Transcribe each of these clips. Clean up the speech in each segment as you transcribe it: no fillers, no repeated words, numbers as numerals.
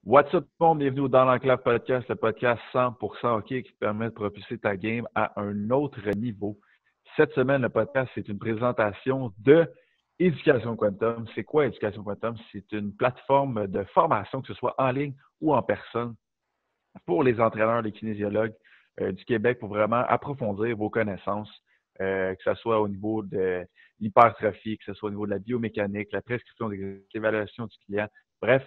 What's up, tout le monde? Bienvenue au Dans l'Enclave Podcast, le podcast 100% hockey qui te permet de propulser ta game à un autre niveau. Cette semaine, le podcast, c'est une présentation de Éducation Quantum. C'est quoi Éducation Quantum? C'est une plateforme de formation, que ce soit en ligne ou en personne, pour les entraîneurs, les kinésiologues du Québec pour vraiment approfondir vos connaissances, que ce soit au niveau de l'hypertrophie, que ce soit au niveau de la biomécanique, la prescription, l'évaluation du client. Bref,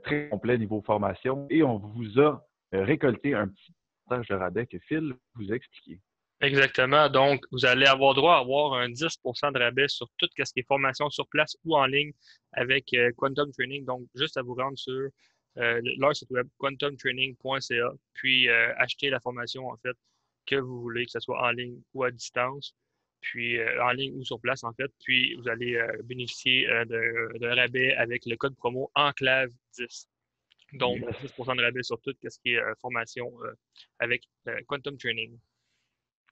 très complet niveau formation. Et on vous a récolté un petit pourcentage de rabais que Phil vous a expliqué. Exactement. Donc, vous allez avoir droit à avoir un 10% de rabais sur tout ce qui est formation sur place ou en ligne avec Quantum Training. Donc, juste à vous rendre sur leur site web quantumtraining.ca, puis acheter la formation, en fait, que vous voulez, que ce soit en ligne ou à distance, puis en ligne ou sur place, en fait. Puis, vous allez bénéficier d'un rabais avec le code promo ENCLAVE10. Donc, Yes. 10% de rabais sur tout ce qui est formation avec Quantum Training.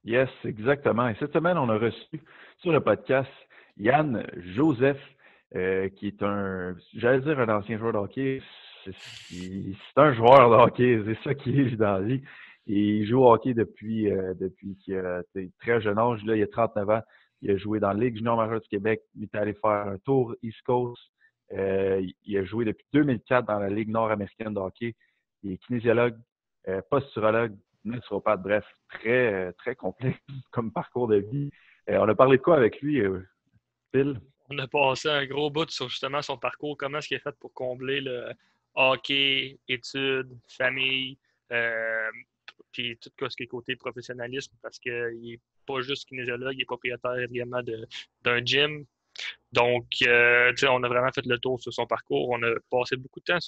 Yes, exactement. Et cette semaine, on a reçu sur le podcast Yann Joseph, qui est j'allais dire un ancien joueur de hockey. C'est un joueur de hockey, c'est ça qui est dans la vie. Et il joue au hockey depuis qu'il a très jeune âge. Là, il a 39 ans. Il a joué dans la Ligue junior majeure du Québec. Il est allé faire un tour East Coast. Il a joué depuis 2004 dans la Ligue nord-américaine de hockey. Il est kinésiologue, posturologue, naturopathe, bref, très complet comme parcours de vie. On a parlé de quoi avec lui, Phil? On a passé un gros bout sur justement son parcours, comment est-ce qu'il est fait pour combler le hockey, études, famille, puis tout ce qui est côté professionnalisme, parce qu'il n'est pas juste kinésiologue, il est propriétaire également d'un gym. Donc, on a vraiment fait le tour sur son parcours. On a passé beaucoup de temps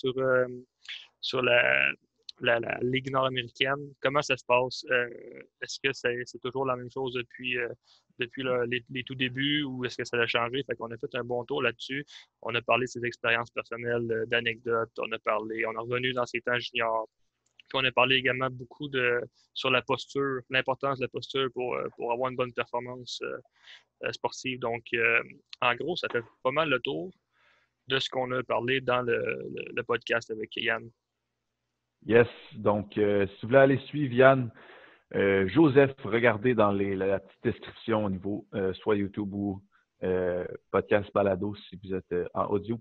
sur la Ligue nord-américaine. Comment ça se passe? Est-ce que c'est toujours la même chose depuis les tout débuts ou est-ce que ça a changé? Fait qu'on a fait un bon tour là-dessus. On a parlé de ses expériences personnelles, d'anecdotes. On est revenu dans ses temps juniors. Puis on a parlé également beaucoup sur la posture, l'importance de la posture pour avoir une bonne performance sportive. Donc, en gros, ça fait pas mal le tour de ce qu'on a parlé dans le podcast avec Yann. Yes, donc si vous voulez aller suivre Yann, Joseph, regardez dans la petite description au niveau soit YouTube ou podcast balado si vous êtes en audio.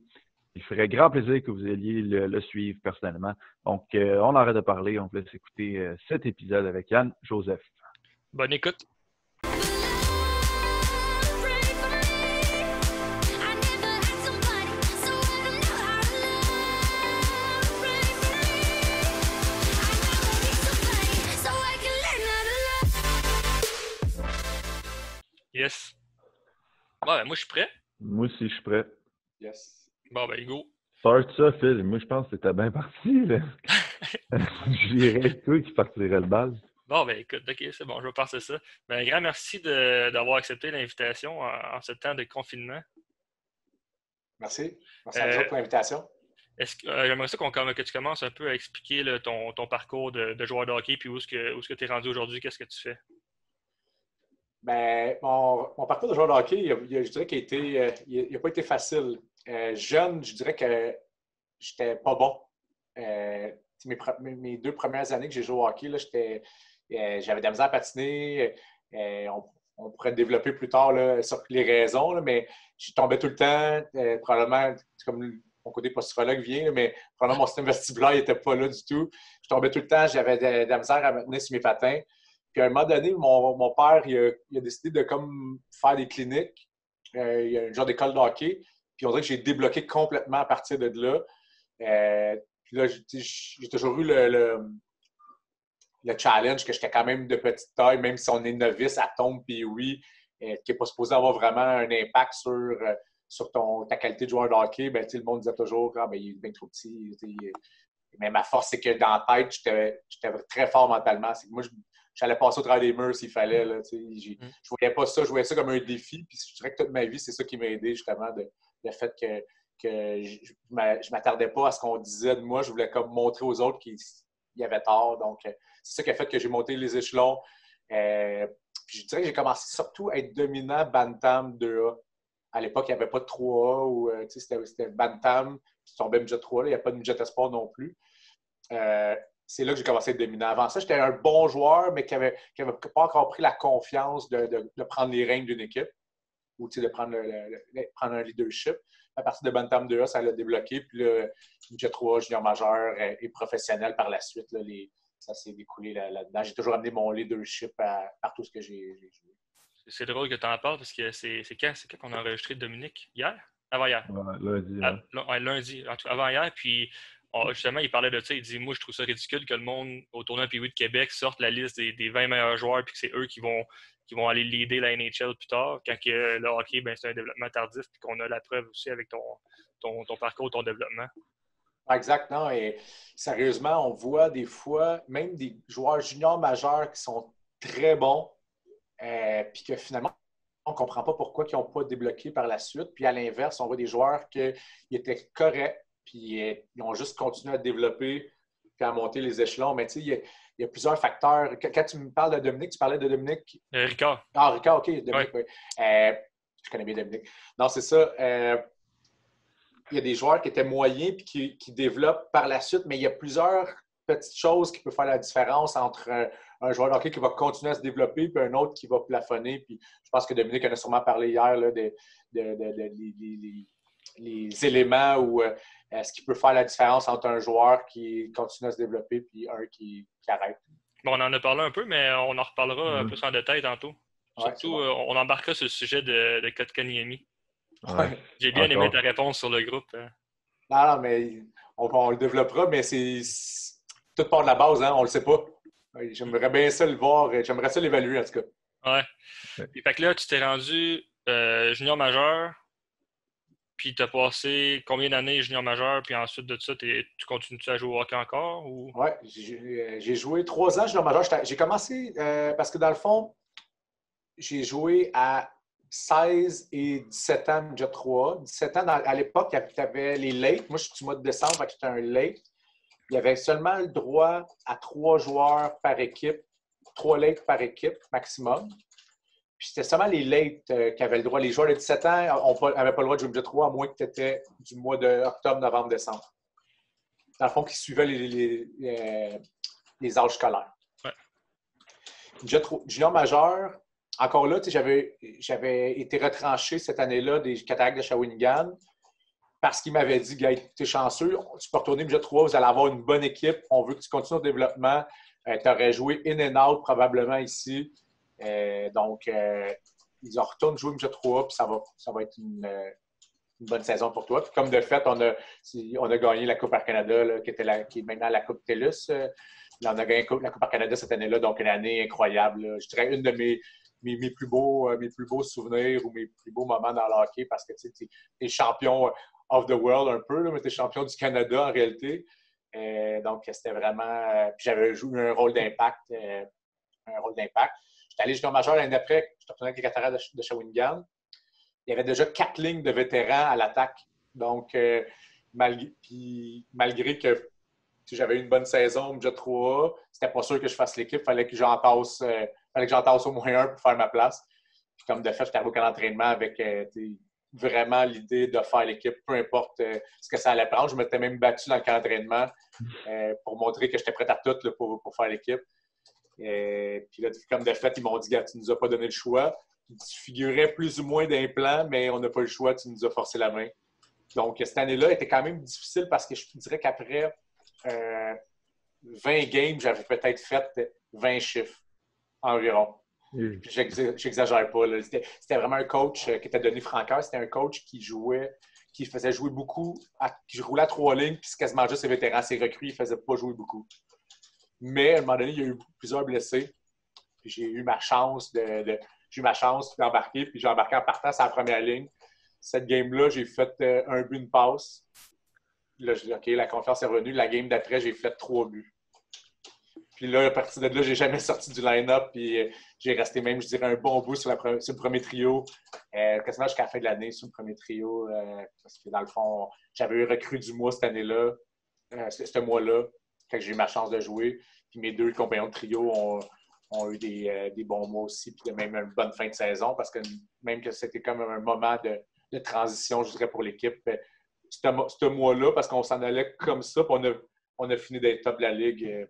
Il ferait grand plaisir que vous alliez le suivre personnellement. Donc, on arrête de parler, on vous laisse écouter cet épisode avec Yann Joseph. Bonne écoute. Yes. Bon, ben, moi, je suis prêt. Moi aussi, je suis prêt. Yes. Bon, ben, go. Start ça, Phil. Moi, je pense que t'étais bien parti, là. Je dirais toi qui partirais le bal. Bon, ben, écoute, OK, c'est bon, je vais passer ça. Ben, un grand merci d'avoir accepté l'invitation en ce temps de confinement. Merci. Merci à vous pour l'invitation. J'aimerais ça que tu commences un peu à expliquer là, ton parcours de joueur de hockey puis où est-ce que tu es rendu aujourd'hui, qu'est-ce que tu fais? Ben, mon parcours de joueur de hockey, je dirais qu'il n'a pas été facile. Jeune, je dirais que j'étais pas bon. Mes 2 premières années que j'ai joué au hockey, là, j'avais de la misère à patiner. On pourrait développer plus tard là, sur les raisons, là, mais je tombais tout le temps. Probablement, c'est comme mon côté posturologue vient, là, mais probablement mon système vestibulaire n'était pas là du tout. Je tombais tout le temps, j'avais de la misère à me tenir sur mes patins. Puis à un moment donné, mon père il a décidé de comme faire des cliniques. Il y a un genre d'école de hockey. Puis on dirait que j'ai débloqué complètement à partir de là. Puis là, j'ai toujours eu le challenge que j'étais quand même de petite taille, même si on est novice à tombe, puis oui, qui n'est pas supposé avoir vraiment un impact sur ta qualité de joueur de hockey. Ben, le monde disait toujours ah, ben, il est bien trop petit. Mais ma force, c'est que dans la tête, j'étais très fort mentalement. C'est que moi, j'allais passer au travers des murs s'il fallait. Là, je voyais pas ça, je voyais ça comme un défi. Puis je dirais que toute ma vie, c'est ça qui m'a aidé, justement, le fait que je ne m'attardais pas à ce qu'on disait de moi. Je voulais comme montrer aux autres qu'il y avait tort. Donc, c'est ça qui a fait que j'ai monté les échelons. Puis je dirais que j'ai commencé surtout à être dominant Bantam 2A. À l'époque, il n'y avait pas de 3A. C'était Bantam. tu tombais midget 3, il n'y a pas de midget espoir non plus. C'est là que j'ai commencé à être dominant. Avant ça, j'étais un bon joueur, mais qui n'avait pas encore pris la confiance de prendre les règnes d'une équipe ou de prendre un leadership. À partir de Bantam 2A, ça l'a débloqué. Puis le midget 3, junior majeur et professionnel par la suite, là, ça s'est découlé là-dedans. J'ai toujours amené mon leadership par tout ce que j'ai joué. C'est drôle que tu en parles parce que c'est quand qu'on a enregistré Dominique? Hier? Avant-hier. Ouais, lundi. Lundi, avant-hier. Puis justement, il parlait de ça. Il dit moi, je trouve ça ridicule que le monde au tournoi PWI de Québec sorte la liste des 20 meilleurs joueurs puis que c'est eux qui vont aller leader la NHL plus tard. Quand que le hockey, ben, c'est un développement tardif puis qu'on a la preuve aussi avec ton parcours, ton développement. Exact, non. Et sérieusement, on voit des fois même des joueurs juniors majeurs qui sont très bons, puis que finalement, on ne comprend pas pourquoi ils n'ont pas débloqué par la suite. Puis à l'inverse, on voit des joueurs qui étaient corrects, puis ils ont juste continué à développer puis à monter les échelons. Mais tu sais, il y a plusieurs facteurs. Quand tu me parles de Dominique, tu parlais de Dominique. Ricard. Ah, Ricard, OK. Dominique, oui. Je connais bien Dominique. Non, c'est ça. Il y a des joueurs qui étaient moyens puis qui développent par la suite, mais il y a plusieurs petites choses qui peuvent faire la différence entre un joueur de hockey qui va continuer à se développer puis un autre qui va plafonner. Puis je pense que Dominique en a sûrement parlé hier là, les éléments ou ce qui peut faire la différence entre un joueur qui continue à se développer puis un qui arrête. Bon, on en a parlé un peu, mais on en reparlera plus en détail tantôt. Surtout, bon. On embarquera sur le sujet de Kotkaniemi. Ouais. J'ai bien aimé ta réponse sur le groupe. Non, mais on le développera, mais c'est tout part de la base, hein, on le sait pas. J'aimerais bien ça le voir, j'aimerais ça l'évaluer en tout cas. Ouais. Puis, fait que là, tu t'es rendu junior majeur, puis tu as passé combien d'années junior majeur, puis ensuite de ça, tu continues-tu à jouer au hockey encore? Ou... Oui, j'ai joué 3 ans junior majeur. J'ai commencé parce que dans le fond, j'ai joué à 16 et 17 ans midget 3. 17 ans, à l'époque, tu avais les late. Moi, je suis du mois de décembre, fait que j'étais un late. Il y avait seulement le droit à 3 joueurs par équipe, 3 late par équipe maximum. Puis c'était seulement les late qui avaient le droit. Les joueurs de 17 ans n'avaient pas le droit de jouer midget 3 à moins que tu étais du mois d'octobre, novembre, décembre. Dans le fond, qui suivaient les âges scolaires. Ouais. Midget junior majeur, encore là, j'avais été retranché cette année-là des Cataractes de Shawinigan parce qu'il m'avait dit, gars, tu es chanceux, tu peux retourner midget 3, vous allez avoir une bonne équipe, on veut que tu continues au développement. Tu aurais joué in and out probablement ici. Donc, ils retournent jouer midget 3, puis ça va être une bonne saison pour toi. Puis comme de fait, on a gagné la Coupe Air Canada, là, qui est maintenant la Coupe TELUS. Là, on a gagné la Coupe Air Canada cette année-là, donc une année incroyable. Là. Je dirais une de mes plus beaux souvenirs ou mes plus beaux moments dans le hockey parce que tu es champion of the world un peu, là, mais tu es champion du Canada en réalité. Donc, c'était vraiment... puis j'avais joué un rôle d'impact. J'étais allé junior majeur l'année d'après, je suis retourné avec les Cataractes de Shawinigan. Il y avait déjà 4 lignes de vétérans à l'attaque. Donc, malgré que j'avais eu une bonne saison, midget 3A, c'était pas sûr que je fasse l'équipe. Il fallait que j'en tasse au moins un pour faire ma place. Puis comme de fait, j'étais arrivé au camp d'entraînement avec vraiment l'idée de faire l'équipe, peu importe ce que ça allait prendre. Je m'étais même battu dans le camp d'entraînement pour montrer que j'étais prêt à tout là, pour faire l'équipe. Puis là, comme de fait, ils m'ont dit, gars, tu nous as pas donné le choix. Tu figurais plus ou moins d'un plan, mais on n'a pas le choix, tu nous as forcé la main. Donc, cette année-là était quand même difficile parce que je dirais qu'après 20 games, j'avais peut-être fait 20 chiffres environ. J'exagère pas. Là. C'était vraiment un coach qui était Denis Francaire. C'était un coach qui faisait jouer beaucoup, qui roulait à 3 lignes, puis c'est quasiment juste ses vétérans, ses recrues, il ne faisait pas jouer beaucoup. Mais à un moment donné, il y a eu plusieurs blessés. Puis j'ai eu ma chance d'embarquer, puis j'ai embarqué en partant sur la première ligne. Cette game-là, j'ai fait un but, une passe. Là, je dis, OK, la confiance est revenue. La game d'après, j'ai fait 3 buts. Puis là, à partir de là, j'ai jamais sorti du line-up. Puis j'ai resté même, je dirais, un bon bout sur le premier trio. Quasiment jusqu'à la fin de l'année sur le premier trio. Parce que dans le fond, j'avais eu recrue du mois cette année-là, ce mois-là, quand j'ai eu ma chance de jouer. Puis mes 2 compagnons de trio ont eu des bons mois aussi. Puis même une bonne fin de saison. Parce que même que c'était comme un moment de transition, je dirais, pour l'équipe. ce mois-là parce qu'on s'en allait comme ça. Puis on a fini d'être top de la Ligue.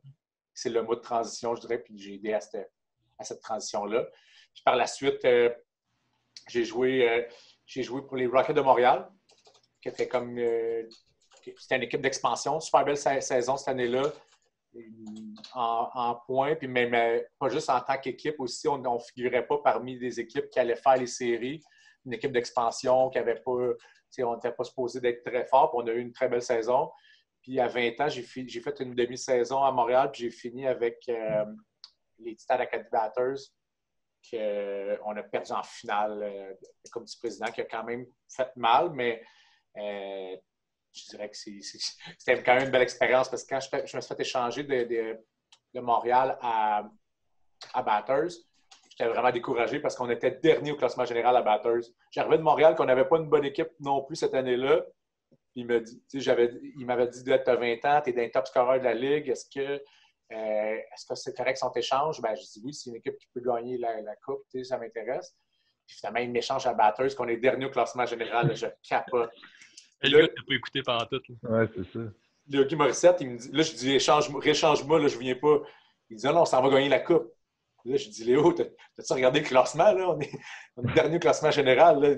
C'est le mois de transition, je dirais. Puis j'ai aidé à cette transition-là. Puis par la suite, j'ai joué pour les Rockets de Montréal, qui était comme... c'était une équipe d'expansion. Super belle saison cette année-là, en points. Puis même, pas juste en tant qu'équipe aussi, on ne figurait pas parmi des équipes qui allaient faire les séries. Une équipe d'expansion qui n'avait pas... On n'était pas supposé d'être très fort. Puis on a eu une très belle saison. Puis à 20 ans, j'ai fait une demi-saison à Montréal. Puis j'ai fini avec les Titans Acadie Batters, qu'on a perdu en finale comme vice-président, qui a quand même fait mal, mais je dirais que c'était quand même une belle expérience parce que quand je me suis fait échanger de Montréal à Batters, j'étais vraiment découragé parce qu'on était dernier au classement général à Batters. J'arrivais de Montréal qu'on n'avait pas une bonne équipe non plus cette année-là. Il m'avait dit d'être à 20 ans, tu es dans les top scorers de la Ligue, est-ce que c'est correct son échange? Ben, je dis oui, c'est une équipe qui peut gagner la Coupe, ça m'intéresse. Puis finalement, il m'échange à Batters, qu'on est dernier au classement général, là, je capote. Le gars, t'as pas écouté pendant tout. Ouais, c'est ça. Le Guy Morissette, il me dit, là, je dis, réchange-moi, là, je viens pas. Il dit, non, on s'en va gagner la Coupe. Là, je dis, Léo, t'as-tu regardé le classement, là? On est dernier au classement général, là.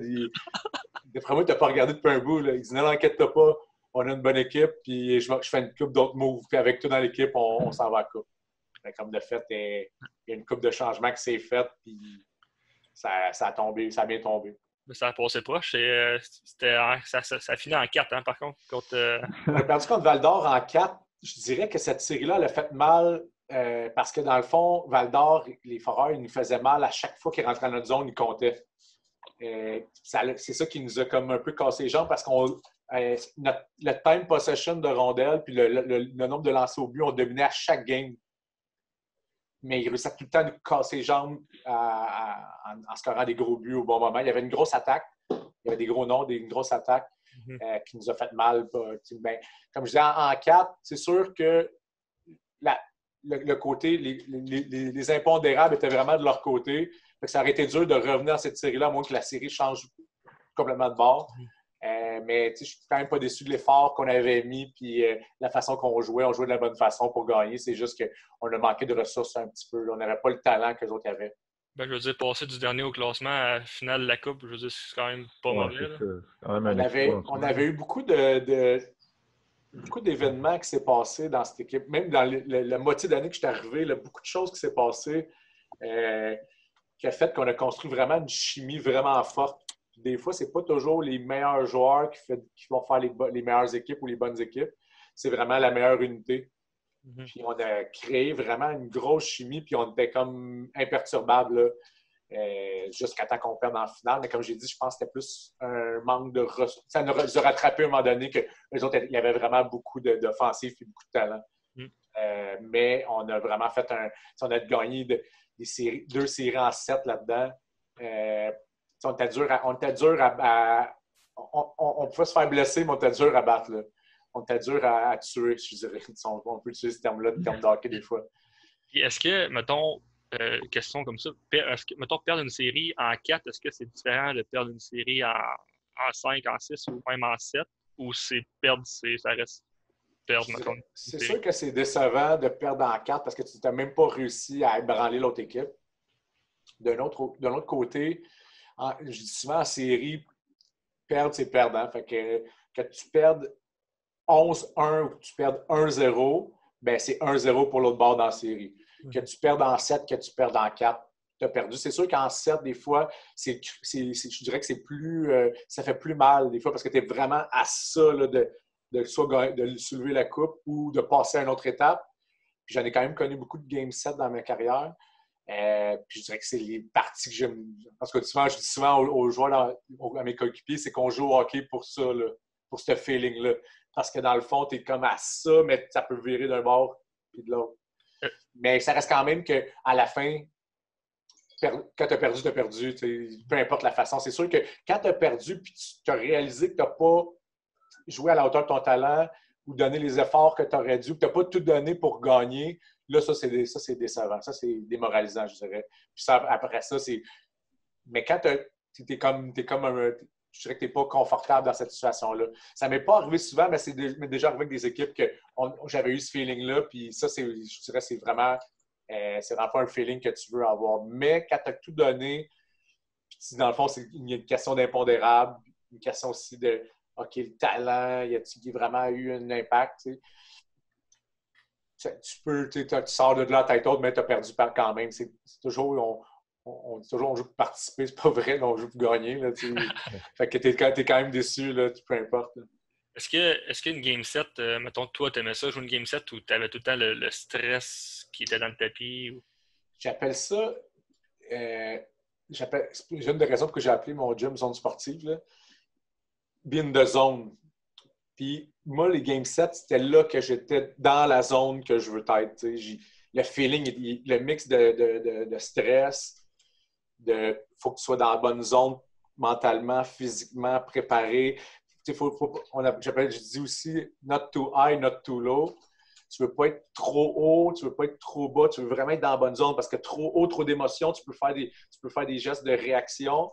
D'après moi, t'as pas regardé depuis un bout, là. Il dit, non, inquiète-toi pas. On a une bonne équipe, puis je fais une coupe d'autres moves, puis avec tout dans l'équipe, on s'en va à la coupe. Comme de fait, il y a une coupe de changement qui s'est faite, puis ça a tombé, ça a bien tombé. Mais ça a passé proche. Ça finit en 4, hein, par contre. On a perdu contre Val-d'Or en 4. Je dirais que cette série-là, elle a fait mal parce que dans le fond, Val-d'Or, les Foreurs, ils nous faisaient mal à chaque fois qu'ils rentraient dans notre zone, ils comptaient. C'est ça qui nous a comme un peu cassé les jambes parce qu'on le time possession de rondelles puis le nombre de lancers au but, on dominait à chaque game. Mais il réussissait tout le temps à nous casser les jambes en scorant des gros buts au bon moment. Il y avait une grosse attaque. Il y avait des gros noms, une grosse attaque qui nous a fait mal. Ben, comme je disais, en 4, c'est sûr que le côté, les impondérables étaient vraiment de leur côté. Fait que ça aurait été dur de revenir à cette série-là, à moins que la série change complètement de bord. Mais je suis quand même pas déçu de l'effort qu'on avait mis puis la façon qu'on jouait. On jouait de la bonne façon pour gagner. C'est juste qu'on a manqué de ressources un petit peu. On n'avait pas le talent que les autres avaient. Ben, je veux dire, passer du dernier au classement à la finale de la Coupe, je veux dire, c'est quand même pas mauvais. On avait eu beaucoup d'événements qui s'est passé dans cette équipe. Même dans la moitié d'année que je suis arrivé, là, beaucoup de choses qui s'est passé qui a fait qu'on a construit vraiment une chimie vraiment forte. Des fois, ce n'est pas toujours les meilleurs joueurs qui vont faire les meilleures équipes ou les bonnes équipes. C'est vraiment la meilleure unité. Puis on a créé vraiment une grosse chimie, puis on était comme imperturbable jusqu'à temps qu'on perde en finale. Mais comme j'ai dit, je pense que c'était plus un manque de ressources. Ça nous a rattrapé à un moment donné que les autres, il y avait vraiment beaucoup d'offensifs et beaucoup de talent. Mais on a vraiment fait on a gagné 2 séries en 7 là-dedans. On était dur à on pouvait se faire blesser, mais on était dur à battre. Là. On était dur à tuer, je dirais. On peut utiliser ce terme-là, le terme d'hockey des fois. Et est-ce que, mettons, question comme ça, mettons, perdre une série en 4, est-ce que c'est différent de perdre une série en 5, en 6 ou même en 7? Ou c'est perdre, ça reste perdre, mettons? C'est sûr que c'est décevant de perdre en 4 parce que tu n'as même pas réussi à ébranler l'autre équipe. D'un autre côté, je dis souvent en série, perdre, c'est perdant. Fait que tu perdes 11-1 ou que tu perdes 1-0, ben c'est 1-0 pour l'autre bord dans la série. Que tu perdes en 7, que tu perdes en 4, tu as perdu. C'est sûr qu'en 7, des fois, je dirais que c'est plus. Ça fait plus mal, des fois, parce que tu es vraiment à ça là, de soulever la coupe ou de passer à une autre étape. Puis j'en ai quand même connu beaucoup de Game 7 dans ma carrière. Puis je dirais que c'est les parties que j'aime. Parce que je dis souvent aux joueurs, à mes coéquipiers, c'est qu'on joue au hockey pour ça, là, pour ce feeling-là. Parce que dans le fond, tu es comme à ça, mais ça peut virer d'un bord puis de l'autre. Mais ça reste quand même qu'à la fin, quand tu as perdu, tu as perdu. Peu importe la façon. C'est sûr que quand tu as perdu puis tu as réalisé que tu n'as pas joué à la hauteur de ton talent ou donné les efforts que tu aurais dû, que tu n'as pas tout donné pour gagner, là, ça, c'est décevant. Ça, c'est démoralisant, je dirais. Puis ça, après ça, c'est... Mais quand tu es comme je dirais que tu n'es pas confortable dans cette situation-là. Ça ne m'est pas arrivé souvent, mais c'est déjà arrivé avec des équipes que j'avais eu ce feeling-là. Puis ça, je dirais c'est vraiment pas un feeling que tu veux avoir. Mais quand tu as tout donné, puis dans le fond, il y a une question d'impondérable, une question aussi de OK, le talent, y a-t-il vraiment eu un impact? Tu sors de là à tête haute, mais tu as perdu quand même. C'est toujours, on dit toujours on joue pour participer, c'est pas vrai, on joue pour gagner. Là, fait que t'es quand même déçu, là, peu importe. Là. Est-ce qu'une game set, mettons, toi, t'aimais ça, jouer une game set où t'avais tout le temps le stress qui était dans le tapis? Ou... J'appelle ça. C'est une des raisons pour que j'ai appelé mon gym zone sportive. Là. Be in the zone. Puis moi, les game sets, c'était là que j'étais dans la zone que je veux être. Le feeling, le mix de stress, faut que tu sois dans la bonne zone mentalement, physiquement, préparé. Je dis aussi not too high, not too low. Tu ne veux pas être trop haut, tu ne veux pas être trop bas, tu veux vraiment être dans la bonne zone parce que trop haut, trop d'émotions, tu peux faire des gestes de réaction.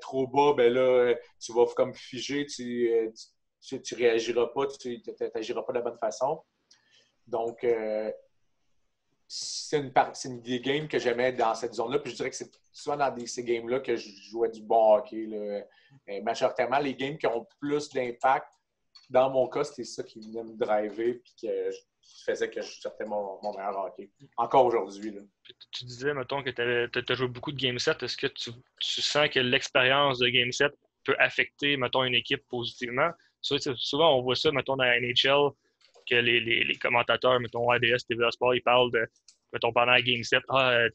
Trop bas, ben là, tu vas comme figer, tu réagiras pas, tu n'agiras pas de la bonne façon. Donc, c'est des games que j'aimais dans cette zone-là. Puis je dirais que c'est souvent dans ces games-là que je jouais du bon hockey. Là. Majoritairement, les games qui ont plus d'impact, dans mon cas, c'était ça qui venait me driver puis qui faisait que je sortais mon meilleur hockey. Encore aujourd'hui. Là. Tu disais, mettons, que tu as joué beaucoup de game set. Est-ce que tu sens que l'expérience de game set peut affecter, mettons, une équipe positivement? Souvent, on voit ça, mettons, dans la NHL, que les commentateurs, mettons, RDS, TVA Sport, ils parlent de, mettons, pendant la game set,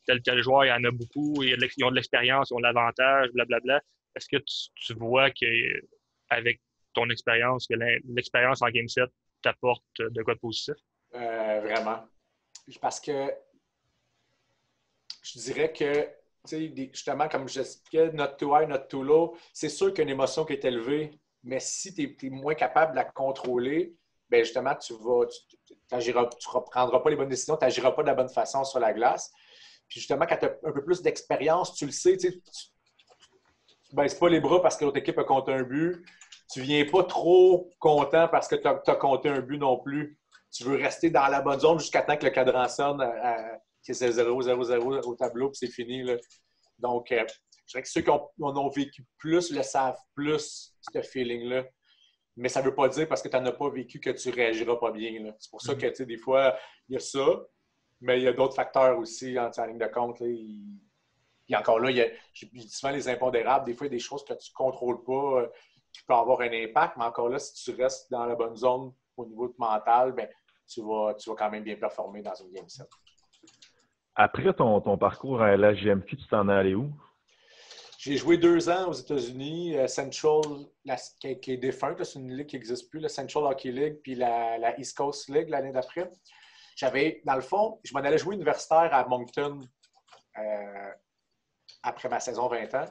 tel joueur, il y en a beaucoup, ils ont de l'expérience, ils ont de l'avantage, blablabla. Est-ce que tu vois qu'avec ton expérience, que l'expérience en game set t'apporte de quoi de positif? Vraiment. Parce que je dirais que, justement, comme j'expliquais, not too high, not too low, c'est sûr qu'une émotion qui est élevée, mais si tu es moins capable de la contrôler, bien justement, tu ne reprendras pas les bonnes décisions, tu n'agiras pas de la bonne façon sur la glace. Puis justement, quand tu as un peu plus d'expérience, tu le sais, tu ne baisses pas les bras parce que l'autre équipe a compté un but. Tu ne viens pas trop content parce que tu as compté un but non plus. Tu veux rester dans la bonne zone jusqu'à temps que le cadran sonne, que c'est 0-0-0 au tableau, puis c'est fini. Là. Donc, je dirais que ceux qui en ont vécu plus le savent plus, ce feeling-là. Mais ça ne veut pas dire parce que tu n'en as pas vécu que tu ne réagiras pas bien. Là. C'est pour ça que, des fois, il y a ça, mais il y a d'autres facteurs aussi en ligne de compte. Là, puis encore là, je dis souvent les impondérables. Des fois, il y a des choses que tu ne contrôles pas qui peuvent avoir un impact, mais encore là, si tu restes dans la bonne zone au niveau mental, bien, tu vas quand même bien performer dans une game set. Après ton parcours à la GMQ, tu t'en es allé où? J'ai joué 2 ans aux États-Unis, Central, qui est défunte, c'est une ligue qui n'existe plus, la Central Hockey League, puis la East Coast League l'année d'après. Dans le fond, je m'en allais jouer universitaire à Moncton après ma saison 20 ans.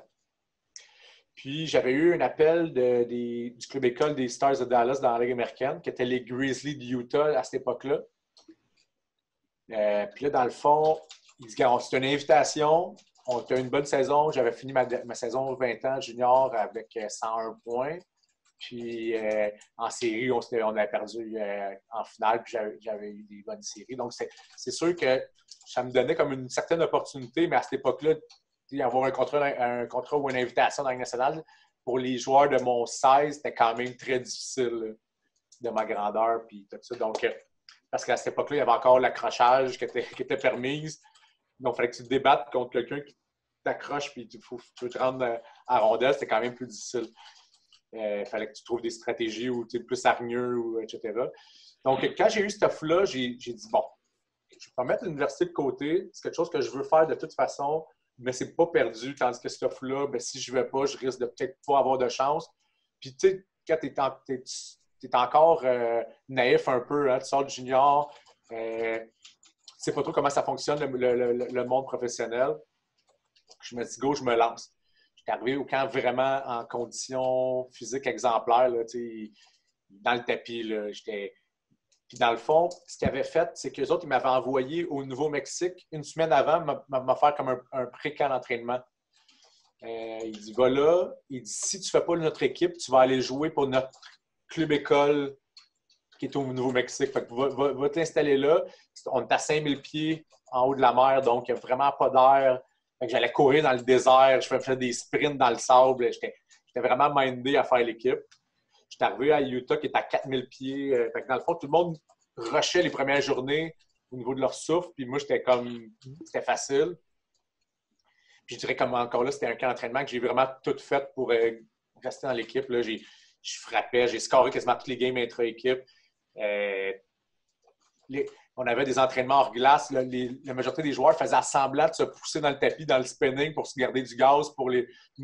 Puis j'avais eu un appel du club école des Stars de Dallas dans la Ligue américaine, qui étaient les Grizzlies de Utah à cette époque-là. Puis là, dans le fond, ils disent c'est une invitation. On a eu une bonne saison. J'avais fini ma saison 20 ans junior avec 101 points. Puis en série, on a perdu en finale, puis j'avais eu des bonnes séries. Donc, c'est sûr que ça me donnait comme une certaine opportunité, mais à cette époque-là, avoir un contrat ou une invitation dans la Ligue nationale, pour les joueurs de mon 16, c'était quand même très difficile de ma grandeur. Puis tout ça. Donc, parce qu'à cette époque-là, il y avait encore l'accrochage qui était permise. Donc, il fallait que tu te débattes contre quelqu'un qui t'accroche puis tu veux te rendre à rondelle. C'était quand même plus difficile. Il fallait que tu trouves des stratégies où tu es plus hargneux, etc. Donc, quand j'ai eu cette offre-là, j'ai dit, bon, je vais mettre l'université de côté. C'est quelque chose que je veux faire de toute façon, mais c'est pas perdu. Tandis que cette offre-là, ben, si je ne vais pas, je risque de peut-être pas avoir de chance. Puis, tu sais, quand tu es encore naïf un peu, hein, tu sors du junior, tu ne sais pas trop comment ça fonctionne, le monde professionnel. Je me dis, go, je me lance. J'étais arrivé au camp vraiment en conditions physiques exemplaires, là, dans le tapis. Là, Puis dans le fond, ce qu'ils avaient fait, c'est qu'eux autres, ils m'avaient envoyé au Nouveau-Mexique une semaine avant, m'offrir comme un pré-camp d'entraînement. Il dit, va là. Il dit, si tu ne fais pas notre équipe, tu vas aller jouer pour notre club-école qui est au Nouveau-Mexique. Fait que va t'installer là. On est à 5000 pieds en haut de la mer, donc il n'y a vraiment pas d'air. Fait que j'allais courir dans le désert, je faisais des sprints dans le sable. J'étais vraiment mindé à faire l'équipe. J'étais arrivé à Utah qui est à 4000 pieds. Fait que dans le fond, tout le monde rushait les premières journées au niveau de leur souffle. Puis moi, c'était facile. Puis je dirais comme encore là, c'était un camp d'entraînement que j'ai vraiment tout fait pour rester dans l'équipe. Là, je frappais, j'ai scoré quasiment toutes les games intra-équipe. On avait des entraînements hors glace. Là, la majorité des joueurs faisaient semblant de se pousser dans le tapis, dans le spinning pour se garder du gaz. Moi,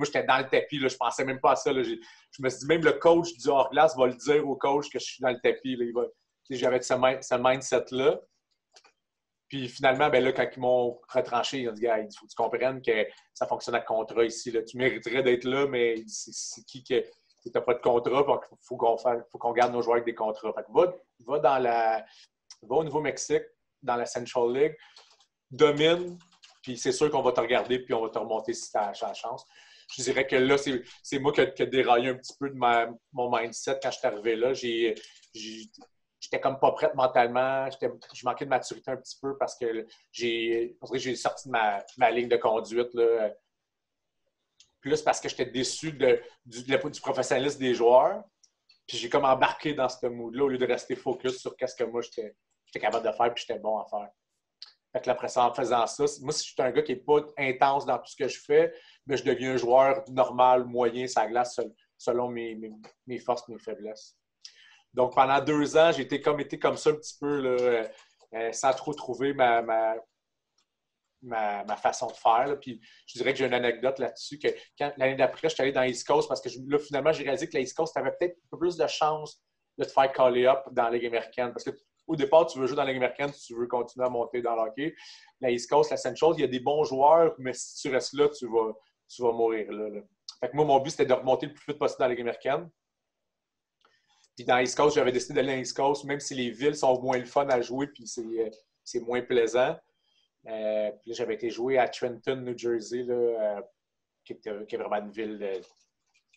j'étais dans le tapis. Là, je pensais même pas à ça. Là. Je me suis dit, même le coach du hors glace va le dire au coach que je suis dans le tapis. Là. J'avais ce mindset-là. Puis finalement, ben là, quand ils m'ont retranché, ils ont dit, il faut que tu comprennes que ça fonctionne à contrat ici. Là. Tu mériterais d'être là, mais c'est qui que tu n'as pas de contrat? Il faut qu'on garde nos joueurs avec des contrats. Fait que va au Nouveau-Mexique, dans la Central League, domine, puis c'est sûr qu'on va te regarder, puis on va te remonter si tu as la chance. Je dirais que là, c'est moi qui ai déraillé un petit peu de mon mindset quand je suis arrivé là. J'étais comme pas prête mentalement. Je manquais de maturité un petit peu parce que j'ai sorti de ma ligne de conduite. Là. Puis là, c'est parce que j'étais déçu du professionnalisme des joueurs. Puis j'ai comme embarqué dans ce mood-là au lieu de rester focus sur qu'est-ce que moi j'étais capable de faire puis j'étais bon à faire. Fait que là, après ça, en faisant ça, moi, si je suis un gars qui n'est pas intense dans tout ce que je fais, mais je deviens un joueur normal, moyen, sur la glace, selon mes forces, mes faiblesses. Donc, pendant 2 ans, j'ai été comme ça un petit peu, là, sans trop trouver ma façon de faire. Là. Puis, je dirais que j'ai une anecdote là-dessus, que l'année d'après, je suis allé dans l'East Coast parce que là, finalement, j'ai réalisé que l'East Coast avait peut-être un peu plus de chance de te faire caller up dans la Ligue américaine. Parce qu'au départ, tu veux jouer dans la Ligue américaine, tu veux continuer à monter dans le hockey. La East Coast, la Central, il y a des bons joueurs, mais si tu restes là, tu vas mourir là. Fait que moi, mon but, c'était de remonter le plus vite possible dans la Ligue américaine. Puis dans l'East Coast, j'avais décidé d'aller dans l'East Coast, même si les villes sont moins le fun à jouer, puis c'est moins plaisant. Puis là, j'avais été jouer à Trenton, New Jersey, là, qui est vraiment une ville.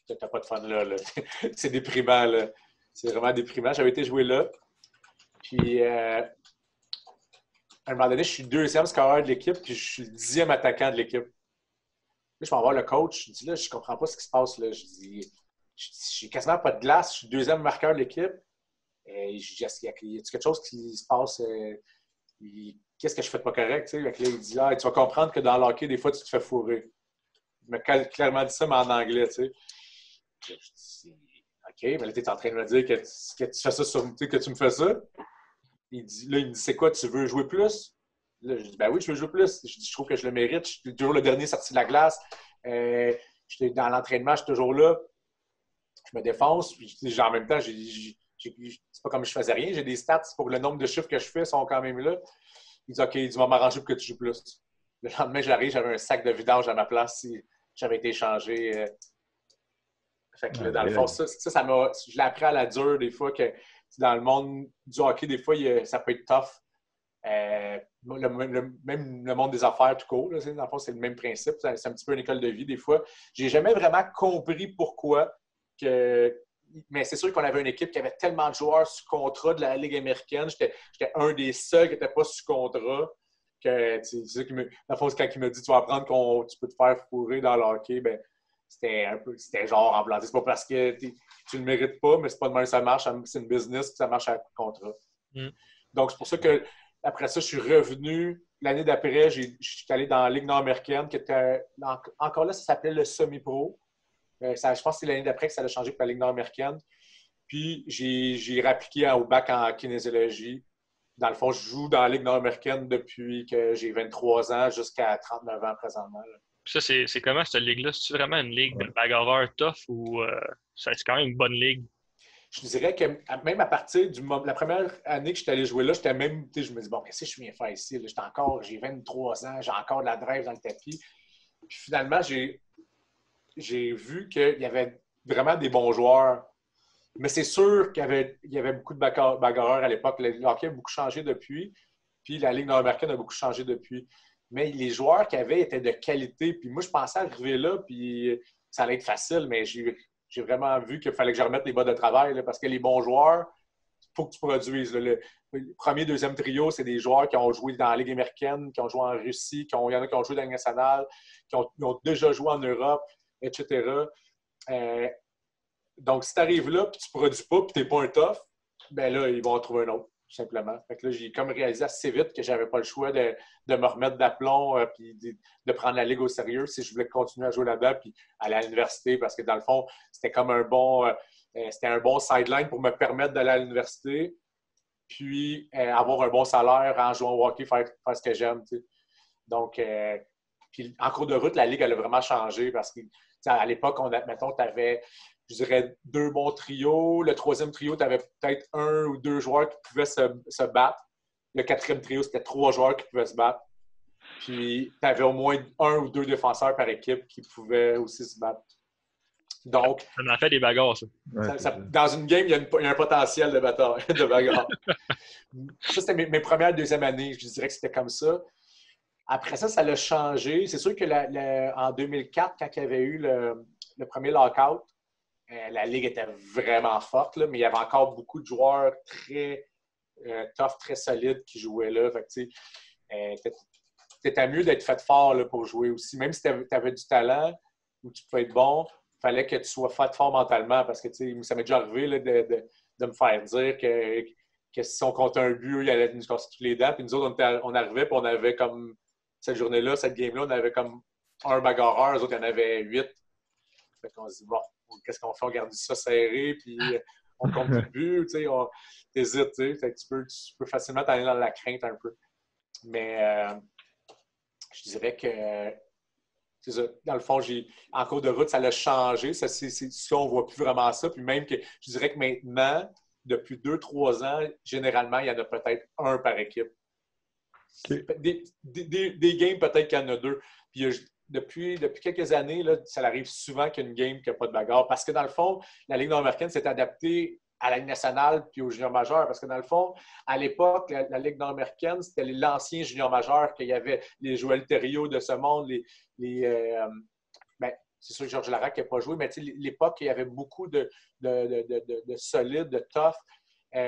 T'as pas de fun là. C'est déprimant. Là. C'est vraiment déprimant. J'avais été jouer là. Puis, à un moment donné, je suis le 2e scoreur de l'équipe, puis je suis le 10e attaquant de l'équipe. Là, je vais voir le coach. Je dis là, je comprends pas ce qui se passe. Là. Je dis, j'ai quasiment pas de glace. Je suis le 2e marqueur de l'équipe. Et je dis, y a quelque chose qui se passe? Qu'est-ce que je fais de pas correct? Là, il dit, tu vas comprendre que dans le hockey, des fois, tu te fais fourrer. Il m'a clairement dit ça, mais en anglais. Je dis, OK, mais là, tu es en train de me dire que tu fais ça que tu me fais ça. Il me dit, c'est quoi, tu veux jouer plus? Là, je dis, ben oui, je veux jouer plus. Je dis, je trouve que je le mérite. Je suis toujours le dernier sorti de la glace. Dans l'entraînement, je suis toujours là. Je me défonce. Puis, en même temps, c'est pas comme je faisais rien. J'ai des stats pour le nombre de chiffres que je fais sont quand même là. Il dit, OK, il va m'arranger pour que tu joues plus. Le lendemain, j'arrive, j'avais un sac de vidange à ma place si j'avais été échangé. Fait que, dans le fond, je l'ai appris à la dure des fois que dans le monde du hockey, des fois, ça peut être tough. Même le monde des affaires tout court, là, dans le fond, c'est le même principe. C'est un petit peu une école de vie des fois. J'ai jamais vraiment compris pourquoi. Mais c'est sûr qu'on avait une équipe qui avait tellement de joueurs sous contrat de la Ligue américaine. J'étais un des seuls qui n'était pas sous contrat. C'est ça dans le fond, quand il m'a dit tu vas apprendre tu peux te faire fourrer dans le hockey, ben, c'était genre en blanc. C'est pas parce que tu ne le mérites pas, mais c'est pas de même ça marche. C'est une business, ça marche à contrat. Mm. Donc, c'est pour ça que après ça, je suis revenu. L'année d'après, je suis allé dans la Ligue nord-américaine, qui était encore là, ça s'appelait le semi-pro. Je pense que c'est l'année d'après que ça a changé pour la Ligue nord-américaine. Puis, j'ai réappliqué au bac en kinésiologie. Dans le fond, je joue dans la Ligue nord-américaine depuis que j'ai 23 ans jusqu'à 39 ans présentement. Là. Ça, c'est comment cette ligue-là? C'est-tu vraiment une ligue de bagarreurs tough ou c'est quand même une bonne ligue? Je dirais que même à partir de la première année que j'étais allé jouer là, j'étais même, je me dis, bon, qu'est-ce que je viens faire ici? J'ai 23 ans, j'ai encore de la drive dans le tapis. Puis finalement, j'ai vu qu'il y avait vraiment des bons joueurs. Mais c'est sûr qu'il y avait beaucoup de bagarreurs à l'époque. Le hockey a beaucoup changé depuis. Puis la Ligue nord-américaine a beaucoup changé depuis. mais les joueurs qu'il y avait étaient de qualité. Puis moi, je pensais arriver là, puis ça allait être facile, mais j'ai vraiment vu qu'il fallait que je remette les bas de travail, là, parce que les bons joueurs, il faut que tu produises. Là. Le premier, deuxième trio, c'est des joueurs qui ont joué dans la Ligue américaine, qui ont joué en Russie, il y en a qui ont joué dans la Ligue nationale, qui ont déjà joué en Europe, etc. Donc, si tu arrives là, puis tu ne produis pas, puis tu n'es pas un tough, ben là, ils vont en trouver un autre, tout simplement. Fait que là, j'ai comme réalisé assez vite que je n'avais pas le choix de me remettre d'aplomb, puis de prendre la Ligue au sérieux si je voulais continuer à jouer là-dedans, puis aller à l'université, parce que dans le fond, c'était comme un bon sideline pour me permettre d'aller à l'université, puis avoir un bon salaire en jouant au hockey, faire ce que j'aime. Tu sais. Donc, puis en cours de route, la Ligue, elle a vraiment changé parce qu'à l'époque, mettons, tu avais, je dirais, 2 bons trios. Le 3e trio, tu avais peut-être 1 ou 2 joueurs qui pouvaient se battre. Le 4e trio, c'était 3 joueurs qui pouvaient se battre. Puis, tu avais au moins 1 ou 2 défenseurs par équipe qui pouvaient aussi se battre. Donc, ça en fait des bagarres, ça. Dans une game, il y a un potentiel de bagarre. Ça, c'était mes premières 2e années. Je dirais que c'était comme ça. Après ça, ça l'a changé. C'est sûr que en 2004, quand il y avait eu le premier lockout, la Ligue était vraiment forte, là, mais il y avait encore beaucoup de joueurs très tough, très solides qui jouaient là. C'était mieux d'être fait fort là, pour jouer aussi. Même si tu avais du talent ou tu pouvais être bon, il fallait que tu sois fait fort mentalement parce que ça m'est déjà arrivé là, de me faire dire que si on comptait un but, il allait nous casser tous les dents. Puis nous autres, on arrivait et on avait comme cette journée-là, cette game-là, on avait comme un bagarreur, eux autres, il y en avait 8. Fait qu'on se dit, bon, qu'est-ce qu'on fait? On garde ça serré, puis on compte le but, tu sais, on hésite, tu sais. Tu peux facilement t'aller dans la crainte un peu. Mais je dirais que, c'est ça, dans le fond, en cours de route, ça l'a changé. Ça, on ne voit plus vraiment ça. Puis même que, je dirais que maintenant, depuis 2-3 ans, généralement, il y en a peut-être 1 par équipe. Okay. Des games, peut-être qu'il y en a 2. Puis depuis quelques années, là, ça arrive souvent qu'il y a une game qui n'a pas de bagarre. Parce que dans le fond, la Ligue nord-américaine s'est adaptée à la Ligue nationale puis aux juniors majeurs. Parce que dans le fond, à l'époque, la Ligue nord-américaine, c'était l'ancien junior majeur qu'il y avait les Joël Thériault de ce monde, c'est sûr que Georges Larac n'a pas joué, mais l'époque, il y avait beaucoup de solides, de tough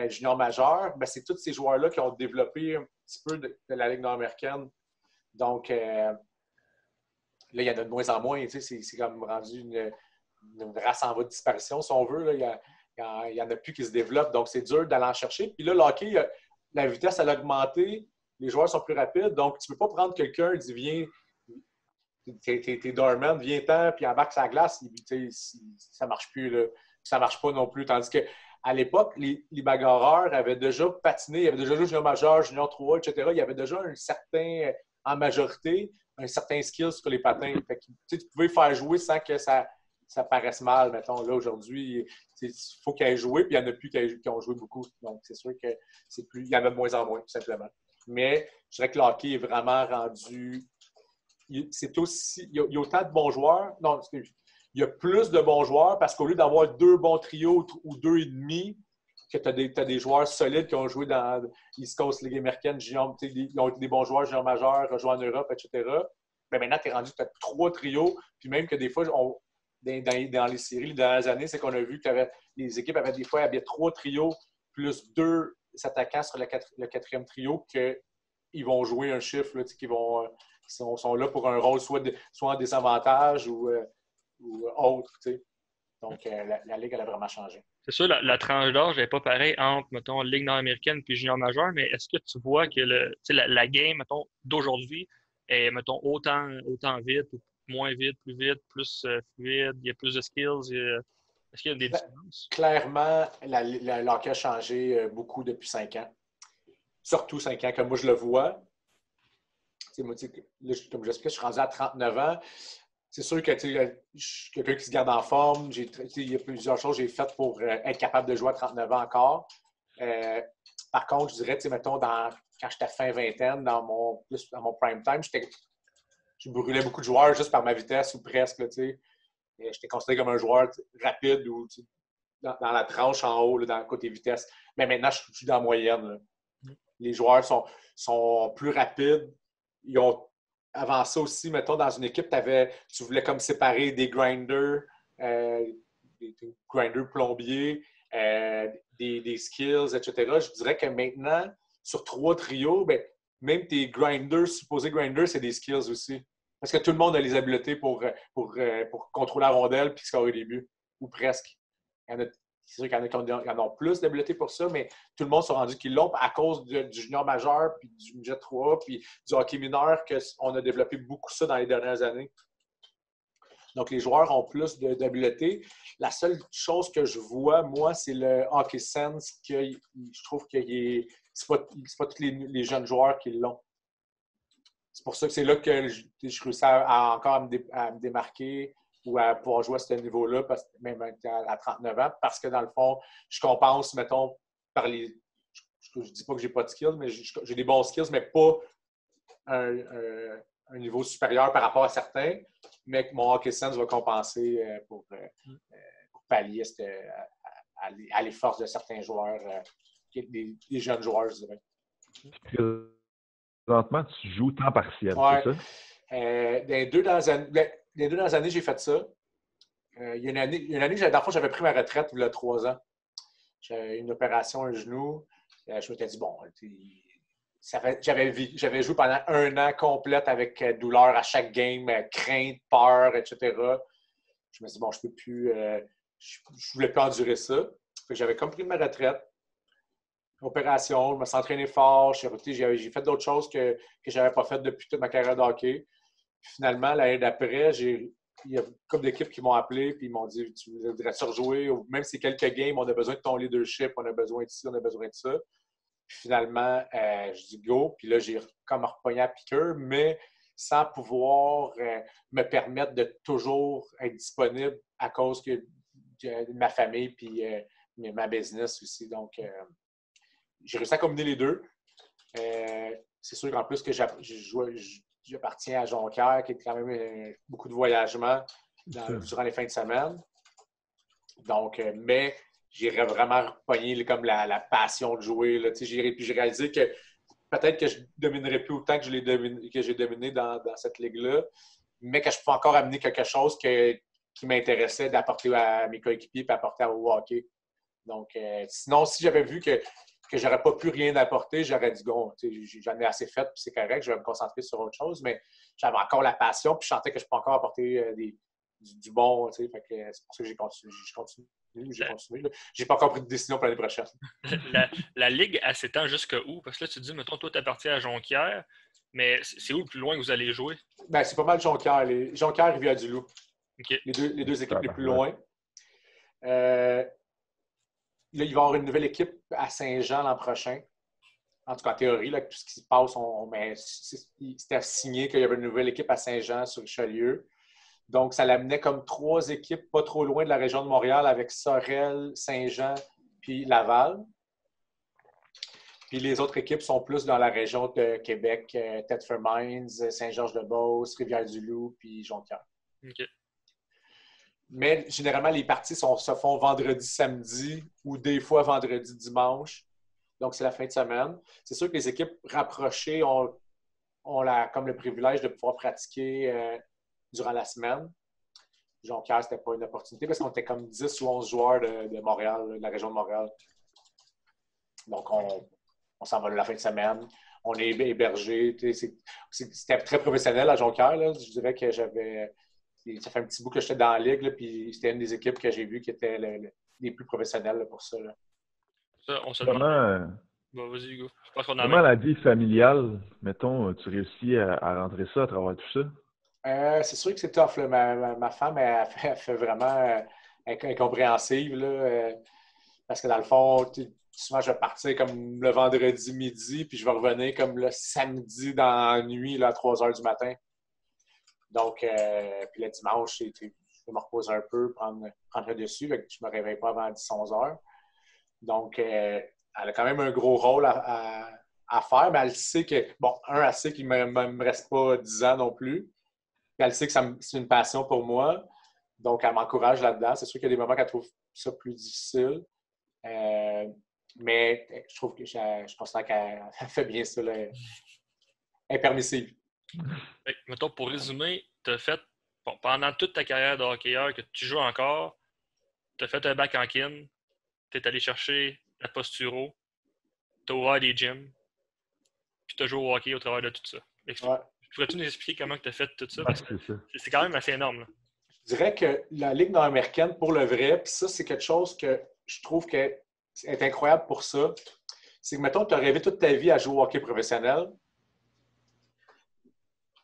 juniors majeurs. C'est tous ces joueurs-là qui ont développé un petit peu de la Ligue nord-américaine. Donc, là, il y en a de moins en moins. C'est comme rendu une race en voie de disparition, si on veut. Là. Il n'y en a plus qui se développent. Donc, c'est dur d'aller en chercher. Puis là, le hockey, la vitesse, elle a augmenté. Les joueurs sont plus rapides. Donc, tu ne peux pas prendre quelqu'un et dire, viens, t'es dormant, viens-t'en, puis embarque sa glace. Ça ne marche plus. Là. Ça ne marche pas non plus. Tandis qu'à l'époque, les bagarreurs avaient déjà patiné. Il y avait déjà joué junior majeur, junior 3, etc. Il y avait déjà un certain, en majorité, un certain skill sur les patins. Fait que, tu pouvais faire jouer sans que ça paraisse mal, mettons. Là, aujourd'hui, il faut qu'ils aient joué, puis il n'y en a plus qui ont joué beaucoup. Donc, c'est sûr que il y en a de moins en moins, tout simplement. Mais je dirais que le hockey est vraiment rendu... C'est aussi... Il y a autant de bons joueurs. Non, excuse. Il y a plus de bons joueurs parce qu'au lieu d'avoir 2 bons trios ou 2 et demi, que tu as des joueurs solides qui ont joué dans l'East Coast Ligue américaine, ils ont été des bons joueurs juniors majeurs, joués en Europe, etc. Mais maintenant, tu es rendu, tu as 3 trios, puis même que des fois, dans les séries, les dernières années, c'est qu'on a vu que les équipes avaient des fois 3 trios plus 2 attaquants sur le 4e trio qu'ils vont jouer un chiffre, là, qui sont là pour un rôle soit en désavantage ou autre. T'sais. Donc, la Ligue, elle a vraiment changé. C'est sûr, la tranche d'âge n'est pas pareille entre, mettons, Ligue nord-américaine puis junior majeur, mais est-ce que tu vois que la game, mettons, d'aujourd'hui est, mettons, autant vite ou moins vite, plus fluide, il y a plus de skills? Est-ce qu'il y a des différences? Clairement, le hockey a changé beaucoup depuis 5 ans. Surtout 5 ans, comme moi je le vois. Moi, là, comme j'explique, je suis rendu à 39 ans. C'est sûr que je suis quelqu'un qui se garde en forme. Il y a plusieurs choses que j'ai faites pour être capable de jouer à 39 ans encore. Par contre, je dirais, mettons, quand j'étais fin vingtaine, dans mon prime time, je brûlais beaucoup de joueurs juste par ma vitesse ou presque. J'étais considéré comme un joueur rapide ou dans la tranche en haut, là, dans le côté vitesse. Mais maintenant, je suis dans la moyenne. Là. Les joueurs sont plus rapides. Ils ont avant ça aussi, mettons, dans une équipe, tu voulais comme séparer des grinders, des grinders plombiers, des skills, etc. Je dirais que maintenant, sur 3 trios, ben, même tes grinders, supposés grinders, c'est des skills aussi. Parce que tout le monde a les habiletés pour contrôler la rondelle et scorer des buts. Ou presque. C'est sûr qu'il y en a qui en ont plus d'habiletés pour ça, mais tout le monde s'est rendu qu'ils l'ont à cause du junior majeur, puis du midget 3, puis du hockey mineur, qu'on a développé beaucoup ça dans les dernières années. Donc, les joueurs ont plus d'habiletés. La seule chose que je vois, moi, c'est le hockey sense, que je trouve que c'est pas tous les jeunes joueurs qui l'ont. C'est pour ça que c'est là que je réussis encore à me démarquer ou à pouvoir jouer à ce niveau-là, même à 39 ans, parce que dans le fond, je compense, mettons, par les. Je ne dis pas que j'ai pas de skills, mais j'ai des bons skills, mais pas un niveau supérieur par rapport à certains, mais que mon hockey sense va compenser pour pallier à les forces de certains joueurs, des jeunes joueurs, je dirais. Présentement, tu joues temps partiel, ouais. c'est ça? Dans les 2 dernières années, j'ai fait ça. Il y a une année, dans le fond, j'avais pris ma retraite il y a 3 ans. J'avais une opération à un genou. Je m'étais dit, bon, j'avais joué pendant 1 an complète avec douleur à chaque game, crainte, peur, etc. Je me suis dit, bon, je peux plus, je voulais plus endurer ça. J'avais comme pris ma retraite. Opération, je me suis entraîné fort, j'ai fait d'autres choses que je n'avais pas faites depuis toute ma carrière de hockey. Puis finalement, l'année d'après, il y a comme d'équipes qui m'ont appelé et ils m'ont dit tu voudrais te rejouer, ou même si quelques games, on a besoin de ton leadership, on a besoin de ci, on a besoin de ça. Puis finalement, je dis go, puis là, j'ai comme repogné à piqueur, mais sans pouvoir me permettre de toujours être disponible à cause de ma famille puis ma business aussi. Donc, j'ai réussi à combiner les deux. C'est sûr qu'en plus que j'appartiens à Jonquière, qui est quand même beaucoup de voyagement durant les fins de semaine. Donc, mais j'irais vraiment repogner comme la passion de jouer. Là. Puis j'ai réalisé que peut-être que je ne dominerais plus autant que j'ai dominé dans cette ligue-là, mais que je peux encore amener quelque chose qui m'intéressait d'apporter à mes coéquipiers et apporter au hockey. Donc, sinon, si j'avais vu que je n'aurais pas pu rien apporter, j'aurais dit, bon, j'en ai assez fait, puis c'est correct, je vais me concentrer sur autre chose, mais j'avais encore la passion, puis je sentais que je peux encore apporter du bon, fait que c'est pour ça que j'ai continué. J'ai pas encore pris de décision pour l'année prochaine. La Ligue, elle s'étend jusqu'à où? Parce que là, tu te dis, mettons, toi, tu appartiens à Jonquière, mais c'est où le plus loin que vous allez jouer? Ben, c'est pas mal Jonquière. Jonquière, Rivière-du-Loup. Okay. Les deux équipes les plus loin. Là, il va y avoir une nouvelle équipe à Saint-Jean l'an prochain. En tout cas, en théorie, là, tout ce qui se passe, c'était signé qu'il y avait une nouvelle équipe à Saint-Jean sur Richelieu. Donc, ça l'amenait comme 3 équipes pas trop loin de la région de Montréal avec Sorel, Saint-Jean puis Laval. Puis les autres équipes sont plus dans la région de Québec, Thetford Mines, Saint-Georges-de-Beauce, Rivière-du-Loup puis Jonquière. Okay. Mais généralement, les parties se font vendredi, samedi ou des fois vendredi, dimanche. Donc, c'est la fin de semaine. C'est sûr que les équipes rapprochées ont comme le privilège de pouvoir pratiquer durant la semaine. Jonquière, ce n'était pas une opportunité parce qu'on était comme 10 ou 11 joueurs de Montréal, de la région de Montréal. Donc, on s'en va la fin de semaine. On est hébergé. C'était très professionnel à Jonquière. Là. Je dirais que ça fait un petit bout que j'étais dans la ligue, là, puis c'était une des équipes que j'ai vues qui étaient les plus professionnelles là, pour ça. Là. Ça, on se demande. Bon, vas-y, Hugo. Je pense qu'on a comment la vie familiale, mettons, tu réussis à rentrer ça à travers tout ça? C'est sûr que c'est tough. Là. Ma femme, elle fait vraiment incompréhensive. Là, parce que dans le fond, souvent, je vais partir comme le vendredi midi, puis je vais revenir comme le samedi dans la nuit là, à 3 heures du matin. Donc, puis le dimanche, je vais me reposer un peu, prendre le dessus. Je ne me réveille pas avant 10-11 heures. Donc, elle a quand même un gros rôle à faire, mais elle sait que, bon, elle sait qu'il ne me reste pas 10 ans non plus. Puis elle sait que c'est une passion pour moi. Donc, elle m'encourage là-dedans. C'est sûr qu'il y a des moments qu'elle trouve ça plus difficile. Mais je trouve que je considère qu'elle fait bien ça. Là. Elle est permissive. Fait que, mettons, pour résumer, tu as fait, bon, pendant toute ta carrière de hockeyeur que tu joues encore, tu as fait un bac en kin, tu es allé chercher la posturo, tu as ouvert des gyms, puis tu as joué au hockey au travers de tout ça. Ouais. Pourrais-tu nous expliquer comment tu as fait tout ça? Ben, Parce que c'est ça. c'est quand même assez énorme. Là. Je dirais que la Ligue nord-américaine, pour le vrai, puis ça, c'est quelque chose que je trouve que est incroyable pour ça. C'est que, mettons, tu as rêvé toute ta vie à jouer au hockey professionnel,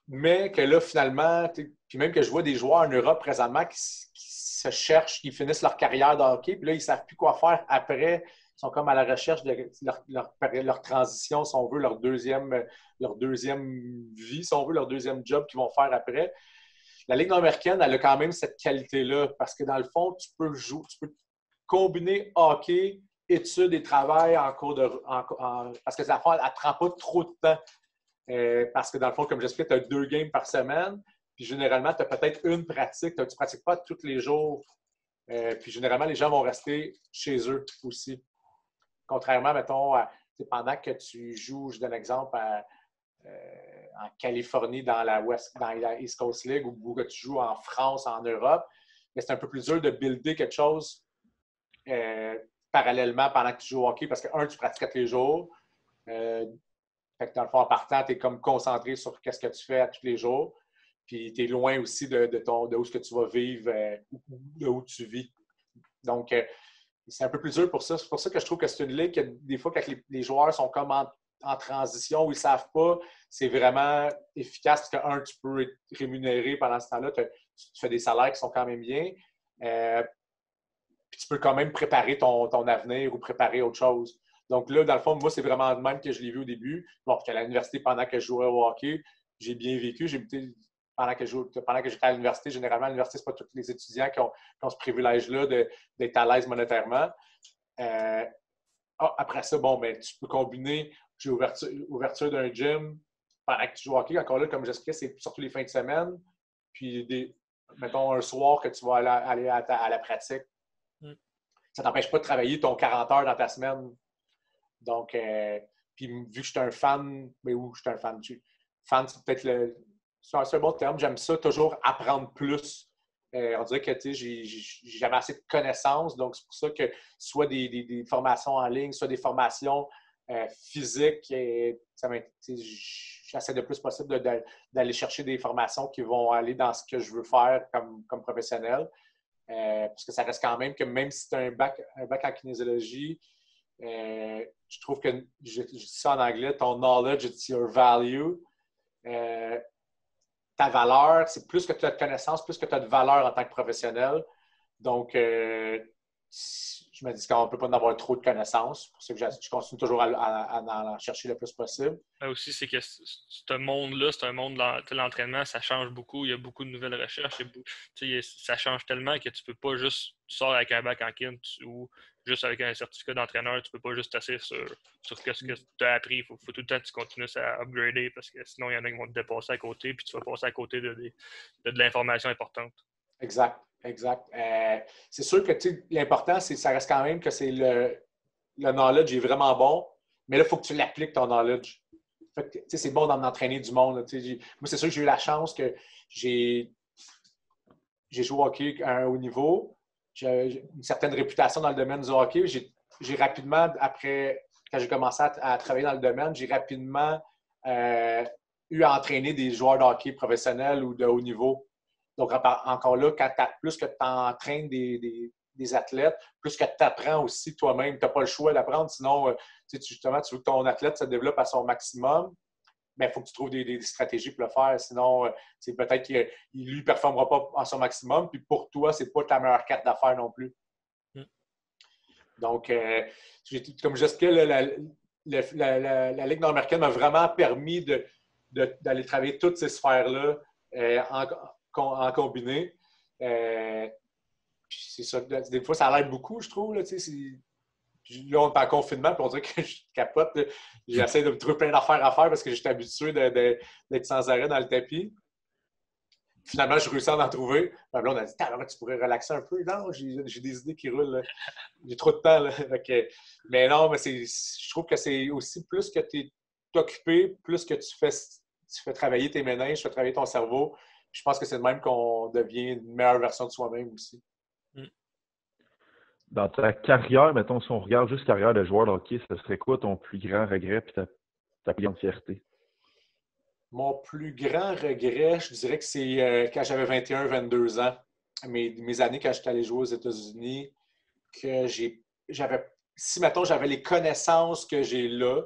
mais que là, finalement, puis même que je vois des joueurs en Europe présentement qui se cherchent, qui finissent leur carrière de hockey, puis là, ils ne savent plus quoi faire après. Ils sont comme à la recherche de leur transition, si on veut, leur deuxième vie, si on veut, leur deuxième job qu'ils vont faire après. La Ligue nord-américaine, elle a quand même cette qualité-là, parce que dans le fond, tu peux combiner hockey, études et travail en cours de. Parce que ça elle ne prend pas trop de temps. Parce que dans le fond, comme j'explique, tu as 2 games par semaine. Puis généralement, tu as peut-être une pratique. Tu ne pratiques pas tous les jours. Puis généralement, les gens vont rester chez eux aussi. Contrairement, mettons, pendant que tu joues, je donne l'exemple, en Californie dans la East Coast League ou que tu joues en France, en Europe, mais c'est un peu plus dur de builder quelque chose parallèlement pendant que tu joues au hockey parce que, un, tu pratiques tous les jours. Fait que dans le fond, en partant, tu es comme concentré sur ce que tu fais à tous les jours. Puis tu es loin aussi de où est-ce que tu vas vivre, de où tu vis. Donc, c'est un peu plus dur pour ça. C'est pour ça que je trouve que c'est une ligue que des fois, quand les joueurs sont comme en transition où ils ne savent pas, c'est vraiment efficace parce que, un, tu peux être rémunéré pendant ce temps-là. Tu fais des salaires qui sont quand même bien. Puis tu peux quand même préparer ton avenir ou préparer autre chose. Donc là, dans le fond, moi, c'est vraiment de même que je l'ai vu au début. Bon, puis à l'université, pendant que je jouais au hockey, j'ai bien vécu. Pendant que j'étais à l'université, généralement, à l'université, ce n'est pas tous les étudiants qui ont ce privilège-là d'être à l'aise monétairement. Après ça, bon, ben, tu peux combiner ouverture d'un gym pendant que tu joues au hockey. Encore là, comme j'expliquais, c'est surtout les fins de semaine. Puis, mettons, un soir que tu vas aller à la pratique. Ça ne t'empêche pas de travailler ton 40 heures dans ta semaine. Donc, puis vu que je suis un fan, mais où je suis un fan, fan, c'est peut-être c'est un bon terme, j'aime ça, toujours apprendre plus. On dirait que j'ai jamais assez de connaissances, donc c'est pour ça que soit des formations en ligne, soit des formations physiques, j'essaie le plus possible d'aller chercher des formations qui vont aller dans ce que je veux faire comme professionnel. Parce que ça reste quand même que même si tu as un bac en kinésiologie, je trouve que, je dis ça en anglais, ton knowledge, it's your value. Ta valeur, c'est plus que tu as de connaissances, plus que tu as de valeur en tant que professionnel. Donc, je me dis qu'on ne peut pas en avoir trop de connaissances. C'est pour ça que je continue toujours à en chercher le plus possible. Aussi, c'est que ce monde-là, c'est un monde de l'entraînement, ça change beaucoup. Il y a beaucoup de nouvelles recherches. Ça change tellement que tu ne peux pas juste, tu sors avec un bac en kin ou juste avec un certificat d'entraîneur, tu ne peux pas juste t'asseoir sur ce que tu as appris. Il faut tout le temps que tu continues à upgrader parce que sinon, il y en a qui vont te dépasser à côté puis tu vas passer à côté de l'information importante. Exact. C'est sûr que l'important, ça reste quand même que c'est le knowledge est vraiment bon, mais là, il faut que tu l'appliques ton knowledge. C'est bon d'en entraîner du monde. Moi, c'est sûr que j'ai eu la chance que j'ai joué au hockey à un haut niveau. J'ai une certaine réputation dans le domaine du hockey. J'ai rapidement, après, quand j'ai commencé à travailler dans le domaine, j'ai rapidement eu à entraîner des joueurs de hockey professionnels ou de haut niveau. Donc, encore là, plus que tu entraînes des athlètes, plus que tu apprends aussi toi-même. Tu n'as pas le choix d'apprendre, sinon, justement, tu veux que ton athlète se développe à son maximum, mais il faut que tu trouves des stratégies pour le faire. Sinon, peut-être qu'il lui ne performera pas à son maximum, puis pour toi, ce n'est pas ta meilleure carte d'affaires non plus. Donc, comme j'expliquais, la Ligue nord-américaine m'a vraiment permis d'aller travailler toutes ces sphères-là en combiné. C'est ça. Des fois, ça l'aide beaucoup, je trouve. Là, on est en confinement, puis on dirait que je capote. J'essaie de me trouver plein d'affaires à faire parce que j'étais habitué d'être sans arrêt dans le tapis. Finalement, je réussis à en trouver. Là, on a dit, tu pourrais relaxer un peu. Non, j'ai des idées qui roulent. Là. J'ai trop de temps. Là. Mais non, mais je trouve que c'est aussi plus que tu es occupé, plus que tu fais tu fais travailler tes méninges, tu fais travailler ton cerveau. Puis je pense que c'est de même qu'on devient une meilleure version de soi-même aussi. Dans ta carrière, mettons, si on regarde juste carrière de joueur de hockey, ce serait quoi ton plus grand regret et ta plus grande fierté? Mon plus grand regret, je dirais que c'est quand j'avais 21-22 ans, mes années quand j'étais allé jouer aux États-Unis, que j'avais, si mettons j'avais les connaissances que j'ai là,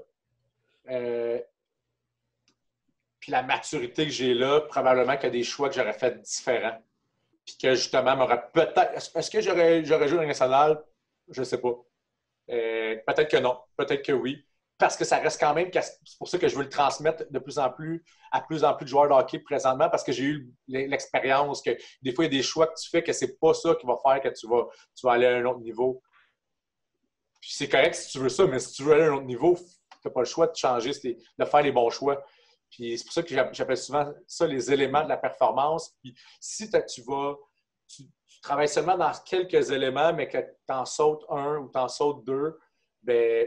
puis la maturité que j'ai là, probablement qu'il y a des choix que j'aurais fait différents. Puis que justement, m'aurait peut-être. Est-ce que j'aurais joué dans le national? Je ne sais pas. Peut-être que non. Peut-être que oui. Parce que ça reste quand même. C'est pour ça que je veux le transmettre de plus en plus à plus en plus de joueurs de hockey présentement, parce que j'ai eu l'expérience que des fois, il y a des choix que tu fais que c'est pas ça qui va faire que tu vas aller à un autre niveau. Puis c'est correct si tu veux ça, mais si tu veux aller à un autre niveau, tu n'as pas le choix de changer, de faire les bons choix. Puis c'est pour ça que j'appelle souvent ça les éléments de la performance. Puis si tu travailles seulement dans quelques éléments, mais que tu en sautes un ou tu en sautes deux, bien,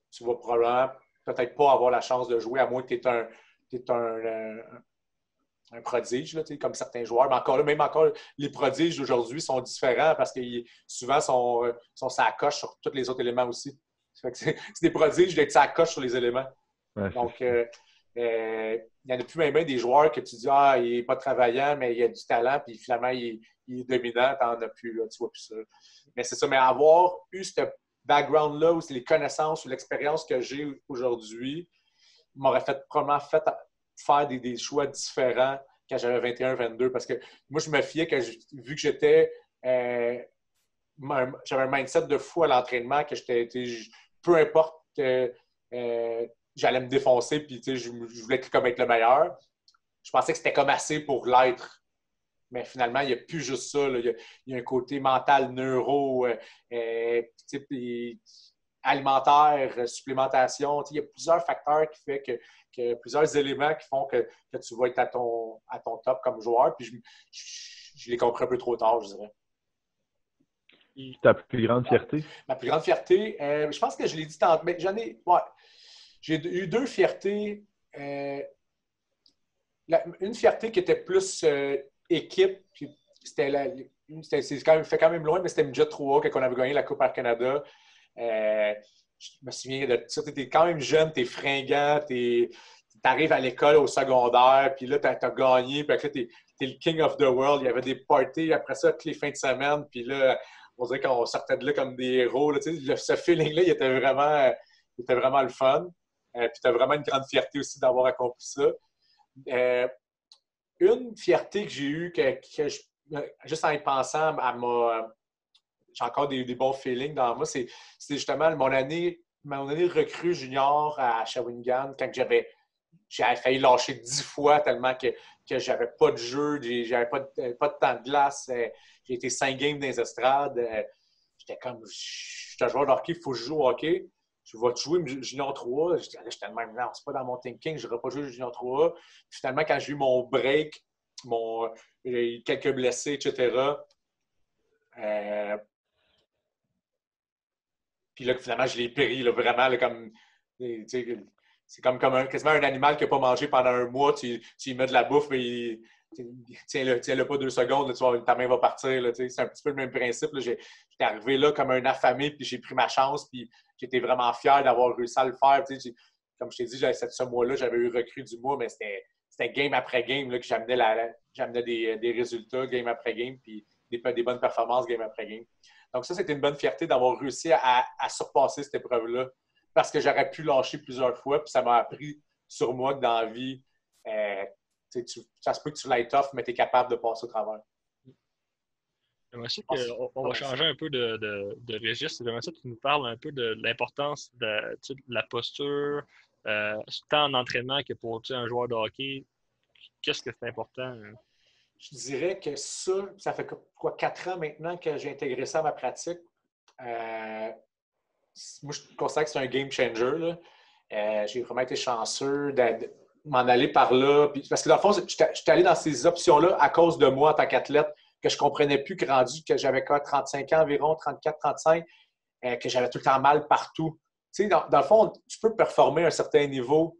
tu vas probablement peut-être pas avoir la chance de jouer, à moins que tu es un prodige, là, comme certains joueurs. Mais encore là, même encore, les prodiges d'aujourd'hui sont différents parce que souvent sont ça coche sur tous les autres éléments aussi. C'est des prodiges d'être ça coche sur les éléments. Ouais, donc, il n'y en a plus même des joueurs que tu dis « il n'est pas travaillant, mais il a du talent, puis finalement, il est dominant, tu n'en as plus, là, tu vois plus ça. » Mais c'est ça, mais avoir eu ce background-là, ou les connaissances ou l'expérience que j'ai aujourd'hui, m'aurait probablement fait faire des choix différents quand j'avais 21-22. Parce que moi, je me fiais que vu que j'étais... j'avais un mindset de fou à l'entraînement, que peu importe j'allais me défoncer, puis je voulais comme être le meilleur. Je pensais que c'était comme assez pour l'être. Mais finalement, il n'y a plus juste ça. Là. Il y a un côté mental, neuro, alimentaire, supplémentation. Il y a plusieurs facteurs qui font que plusieurs éléments qui font que tu vas être à ton top comme joueur. Puis je l'ai compris un peu trop tard, je dirais. Ta plus grande fierté? Ma plus grande fierté, je pense que je l'ai dit tantôt, mais j'ai eu deux fiertés. Une fierté qui était plus équipe, puis c'est quand même loin, mais c'était Midget 3A quand on avait gagné la Coupe Air Canada. Je me souviens de ça. Tu es quand même jeune, tu es fringant, tu arrives à l'école au secondaire, puis là, tu as gagné, puis là, tu es le king of the world. Il y avait des parties après ça toutes les fins de semaine, puis là, on dirait qu'on sortait de là comme des héros. Là, ce feeling-là, il était vraiment le fun. Puis tu as vraiment une grande fierté aussi d'avoir accompli ça. Une fierté que j'ai eue, juste en y pensant, j'ai encore des bons feelings dans moi, c'est justement mon année recrue junior à Shawinigan, quand j'avais failli lâcher 10 fois tellement que j'avais pas de jeu, j'avais pas de temps de glace. J'ai été 5 games dans les estrades. J'étais comme, je suis un joueur de hockey, il faut que je joue au hockey. Je vais jouer junior 3. J'étais même, non, c'est pas dans mon thinking, je n'aurais pas joué junior 3. Puis finalement, quand j'ai eu mon break, quelques blessés, etc. Puis là, finalement, je l'ai péri, là, vraiment, là, comme... C'est comme quasiment un animal qui n'a pas mangé pendant un mois. Tu lui mets de la bouffe, et tiens-le pas 2 secondes, là, ta main va partir. Là, c'est un petit peu le même principe. J'étais arrivé là comme un affamé, puis j'ai pris ma chance, puis j'étais vraiment fier d'avoir réussi à le faire. Comme je t'ai dit, ce mois-là, j'avais eu recrue du mois, mais c'était game après game là, que j'amenais des résultats game après game, puis des bonnes performances game après game. Donc ça, c'était une bonne fierté d'avoir réussi à surpasser cette épreuve-là, parce que j'aurais pu lâcher plusieurs fois, puis ça m'a appris sur moi que dans la vie, ça se peut que tu l'aies tough, mais tu es capable de passer au travers. J'aimerais ça qu'on va changer un peu de registre. J'aimerais ça que tu nous parles un peu de l'importance de la posture, tant en entraînement que pour un joueur de hockey. Qu'est-ce que c'est important? Je dirais que ça fait quoi, 4 ans maintenant que j'ai intégré ça à ma pratique. Moi, je considère que c'est un game changer. J'ai vraiment été chanceux de m'en aller par là. Parce que dans le fond, je suis allé dans ces options-là à cause de moi en tant qu'athlète, que je ne comprenais plus, que j'avais 35 ans environ, 34-35, que j'avais tout le temps mal partout. Tu sais, dans le fond, tu peux performer à un certain niveau,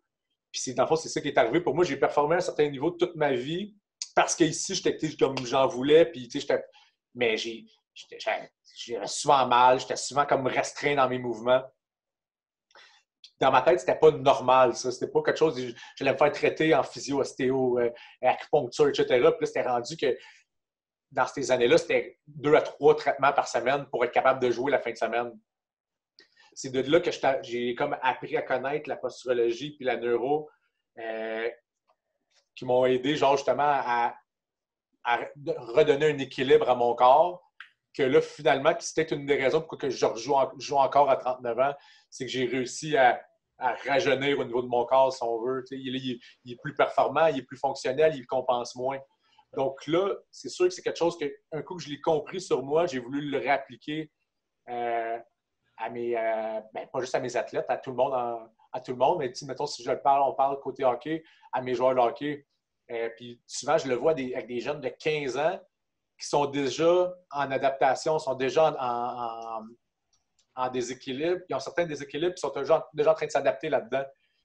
Puis dans le fond, c'est ça qui est arrivé. Pour moi, j'ai performé à un certain niveau toute ma vie parce qu'ici, j'étais comme j'en voulais. Puis, mais j'avais souvent mal, j'étais souvent comme restreint dans mes mouvements. Dans ma tête, c'était pas normal, ça. C'était pas quelque chose. J'allais me faire traiter en physio, ostéo, acupuncture, etc. Puis là, c'était rendu que dans ces années-là, c'était 2 à 3 traitements par semaine pour être capable de jouer la fin de semaine. C'est de là que j'ai comme appris à connaître la posturologie puis la neuro qui m'ont aidé, genre, justement, à redonner un équilibre à mon corps. Que là, finalement, c'était une des raisons pour que je joue encore à 39 ans, c'est que j'ai réussi à rajeunir au niveau de mon corps, si on veut. Il est plus performant, il est plus fonctionnel, il compense moins. Donc là, c'est sûr que c'est quelque chose que, un coup que je l'ai compris sur moi, j'ai voulu le réappliquer à mes, pas juste à mes athlètes, à tout le monde, mais mettons, si on parle côté hockey, à mes joueurs de hockey. Puis souvent, je le vois avec des jeunes de 15 ans qui sont déjà en adaptation, sont déjà en déséquilibre. Ils ont certains déséquilibres qui sont déjà en train de s'adapter là-dedans.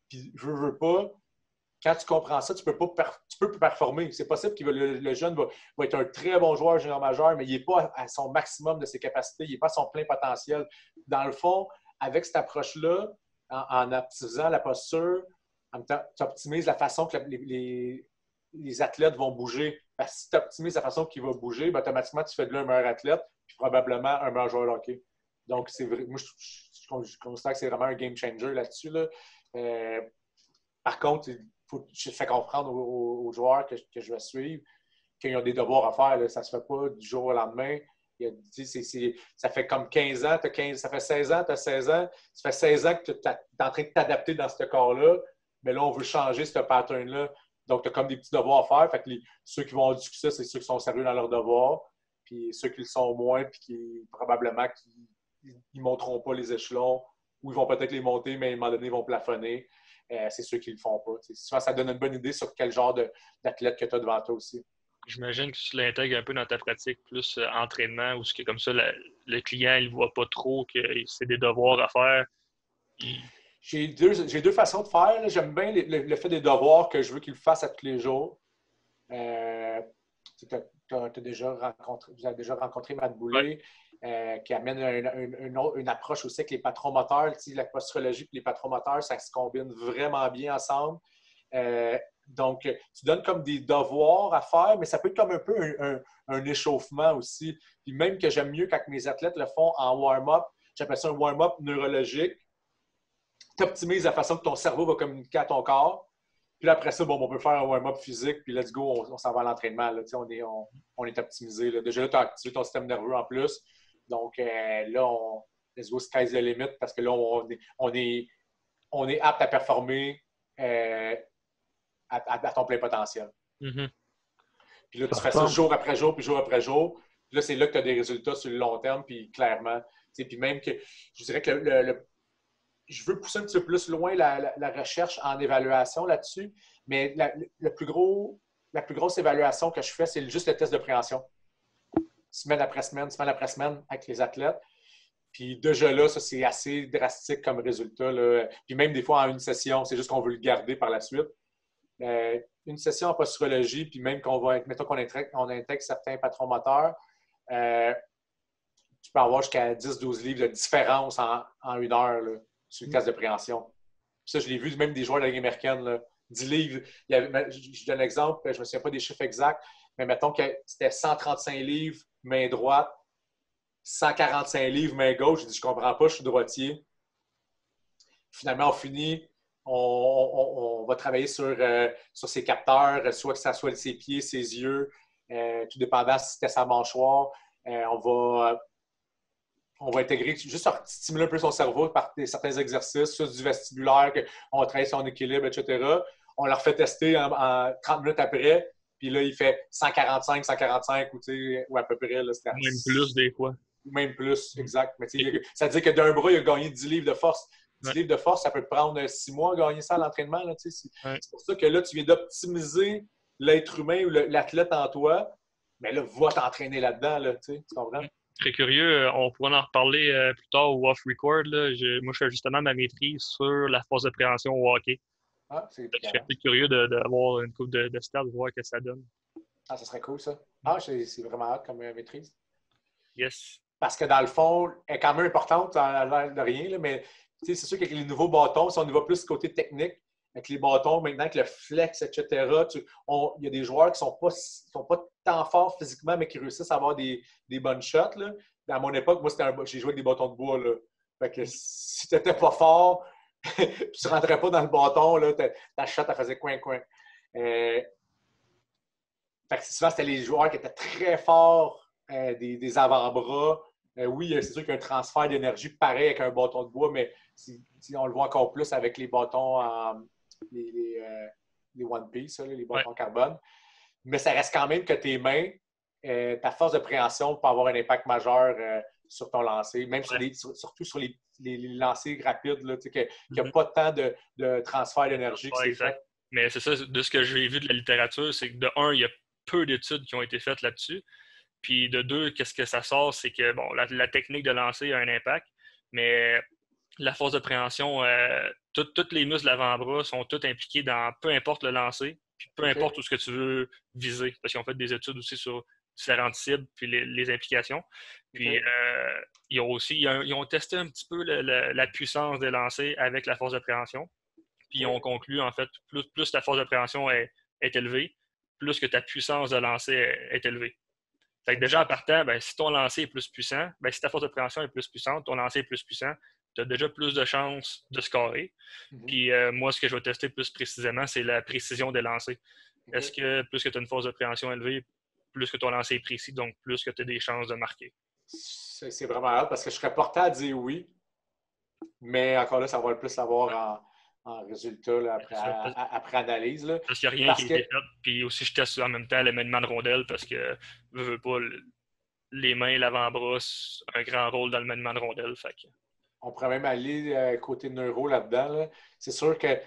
Puis, veux pas, quand tu comprends ça, tu peux performer. C'est possible que le jeune va être un très bon joueur junior majeur, mais il n'est pas à son maximum de ses capacités, il n'est pas à son plein potentiel. Dans le fond, avec cette approche-là, en optimisant la posture, tu optimises la façon que les athlètes vont bouger. Parce que si tu optimises la façon qu'il va bouger, ben, automatiquement, tu fais de lui un meilleur athlète puis probablement un meilleur joueur de hockey. Donc, c'est vrai. Moi, je considère que c'est vraiment un game changer là-dessus. Là. Par contre, je fais comprendre aux joueurs que je vais suivre qu'ils ont des devoirs à faire. Là. Ça ne se fait pas du jour au lendemain. Ça fait comme 15 ans, ça fait 16 ans, tu as 16 ans. Ça fait 16 ans que tu es en train de t'adapter dans ce corps-là. Mais là, on veut changer ce pattern-là. Donc, tu as comme des petits devoirs à faire. Fait que ceux qui vont avoir du succès, c'est ceux qui sont sérieux dans leurs devoirs. Puis ceux qui le sont moins, puis qui probablement ne monteront pas les échelons, ou ils vont peut-être les monter, mais à un moment donné, ils vont plafonner. C'est ceux qui ne le font pas. Souvent, ça donne une bonne idée sur quel genre d'athlète que tu as devant toi aussi. J'imagine que tu l'intègres un peu dans ta pratique, plus entraînement, où comme ça, le client, il ne voit pas trop que c'est des devoirs à faire. J'ai deux façons de faire. J'aime bien le fait des devoirs que je veux qu'il fasse à tous les jours. Vous avez déjà rencontré Matt Boulay, qui amène une approche aussi avec les patrons moteurs. La posturologie et les patrons moteurs, ça se combine vraiment bien ensemble. Donc, tu donnes comme des devoirs à faire, mais ça peut être comme un peu un échauffement aussi. Puis même que j'aime mieux quand mes athlètes le font en warm-up, j'appelle ça un warm-up neurologique. Tu optimises la façon que ton cerveau va communiquer à ton corps. Puis là, après ça, on peut faire un warm-up physique, puis let's go, on s'en va à l'entraînement. Là, on est optimisé. Là. Déjà là, tu as activé ton système nerveux en plus. Donc là, let's go, sky's the limit, parce que là, on est apte à performer à ton plein potentiel. Mm-hmm. Puis là, tu fais ça jour après jour, puis jour après jour. Puis là, c'est là que tu as des résultats sur le long terme, puis clairement. Puis même que, je dirais que je veux pousser un petit peu plus loin la recherche en évaluation là-dessus, mais la plus grosse évaluation que je fais, c'est juste le test de préhension. Semaine après semaine, avec les athlètes. Puis déjà là, ça, c'est assez drastique comme résultat. Là. Puis même des fois, en une session, c'est juste qu'on veut le garder par la suite. Une session en posturologie, puis même mettons qu'on intègre certains patrons moteurs, tu peux avoir jusqu'à 10-12 livres de différence en une heure là, sur le test de préhension. Puis ça, je l'ai vu même des joueurs de la Ligue américaine. Là, 10 livres. Je donne l'exemple, je ne me souviens pas des chiffres exacts, mais mettons que c'était 135 livres main droite, 145 livres main gauche. Je dis, je comprends pas, je suis droitier. Finalement, on finit, on va travailler sur ses capteurs, soit que ça soit ses pieds, ses yeux, tout dépendant si c'était sa mâchoire. On va intégrer, juste stimuler un peu son cerveau par certains exercices, soit du vestibulaire, on travaille son équilibre, etc. On leur fait tester en 30 minutes après, puis là, il fait 145 ou à peu près. Là, même plus des fois. Même plus, exact. Mais ça veut dire que d'un bras, il a gagné 10 livres de force. 10 livres de force, ça peut te prendre 6 mois à gagner ça à l'entraînement. Là, c'est pour ça que là, tu viens d'optimiser l'être humain ou l'athlète en toi. Mais là, va t'entraîner là-dedans. Là, tu comprends? Très curieux. On pourra en reparler plus tard au off-record. Moi, je fais justement ma maîtrise sur la force de préhension au hockey. Ah, c'est Je serais un peu curieux d'avoir une coupe de stats, voir ce que ça donne. Ah, ça serait cool, ça. Ah, c'est vraiment hâte comme maîtrise. Yes. Parce que dans le fond, elle est quand même importante à l'air de rien, là, mais c'est sûr qu'avec les nouveaux bâtons, si on y va plus côté technique, avec les bâtons, maintenant avec le flex, etc., il y a des joueurs qui ne sont pas tant forts physiquement, mais qui réussissent à avoir des bonnes shots. Là. À mon époque, moi, j'ai joué avec des bâtons de bois. Là. Fait que si tu n'étais pas fort, tu ne rentrais pas dans le bâton, là, ta shot, elle faisait coin-coin. Fait que souvent, c'était les joueurs qui étaient très forts, des avant-bras. Oui, c'est sûr qu'il y a un transfert d'énergie pareil avec un bâton de bois, mais si on le voit encore plus avec les bâtons, les One Piece, là, les bâtons carbone. Mais ça reste quand même que tes mains, ta force de préhension peut avoir un impact majeur sur ton lancer, même surtout sur les lancers rapides, là, qu'il n'y a pas tant de transfert d'énergie qui s'est fait. Mais c'est ça, de ce que j'ai vu de la littérature, c'est que de un, il y a peu d'études qui ont été faites là-dessus. Puis de deux, qu'est-ce que ça sort, c'est que bon, la technique de lancer a un impact, mais la force de préhension, tous les muscles de l'avant-bras sont tous impliqués dans peu importe le lancer, puis peu importe où ce que tu veux viser, parce qu'ils ont fait des études aussi sur différentes cibles, puis les implications. Puis ils ont testé un petit peu la puissance des lancers avec la force de préhension. Puis ils ont conclu, en fait, plus ta force de préhension est élevée, plus que ta puissance de lancer est élevée. Fait que déjà, en partant, si ton lancer est plus puissant, si ta force de préhension est plus puissante, ton lancer est plus puissant, tu as déjà plus de chances de scorer. Puis moi, ce que je vais tester plus précisément, c'est la précision des lancers. Est-ce que plus que tu as une force de préhension élevée, plus que ton lancer est précis, donc plus que tu as des chances de marquer? C'est vraiment hâte parce que je serais porté à dire oui, mais encore là, ça va le plus savoir en résultat là, après analyse. Là. Parce qu'il n'y a rien qui a été fait. Puis aussi, je teste en même temps le maniement de rondelle parce que je veux pas les mains, l'avant-bras, un grand rôle dans le maniement de rondelle. Fait que... On pourrait même aller côté neuro là-dedans. Là. C'est sûr que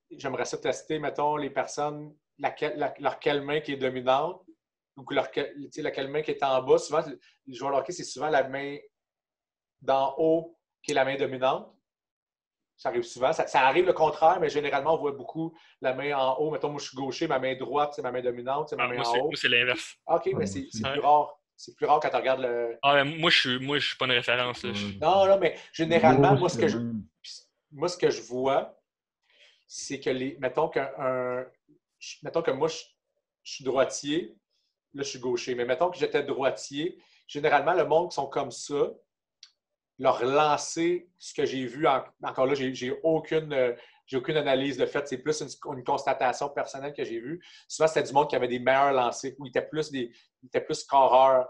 j'aimerais ça tester, mettons, les personnes, laquelle main qui est dominante ou laquelle main qui est en bas. Souvent, les joueurs de hockey, c'est souvent la main d'en haut qui est la main dominante. Ça arrive souvent. Ça arrive le contraire, mais généralement, on voit beaucoup la main en haut. Mettons, moi, je suis gaucher, ma main droite, c'est ma main dominante, c'est ma main en haut. Moi, c'est l'inverse. OK, mais c'est plus rare. C'est plus rare quand tu regardes le... Moi, je suis pas une référence. Non, mais généralement, moi, ce que je vois, c'est que mettons que moi, je suis droitier, là, je suis gaucher. Mais mettons que j'étais droitier, généralement, le monde qui sont comme ça, leur lancer, ce que j'ai vu, encore là, j'ai aucune analyse de fait. C'est plus une constatation personnelle que j'ai vue. Souvent, c'était du monde qui avait des meilleurs lancers, où ils étaient plus scoreurs.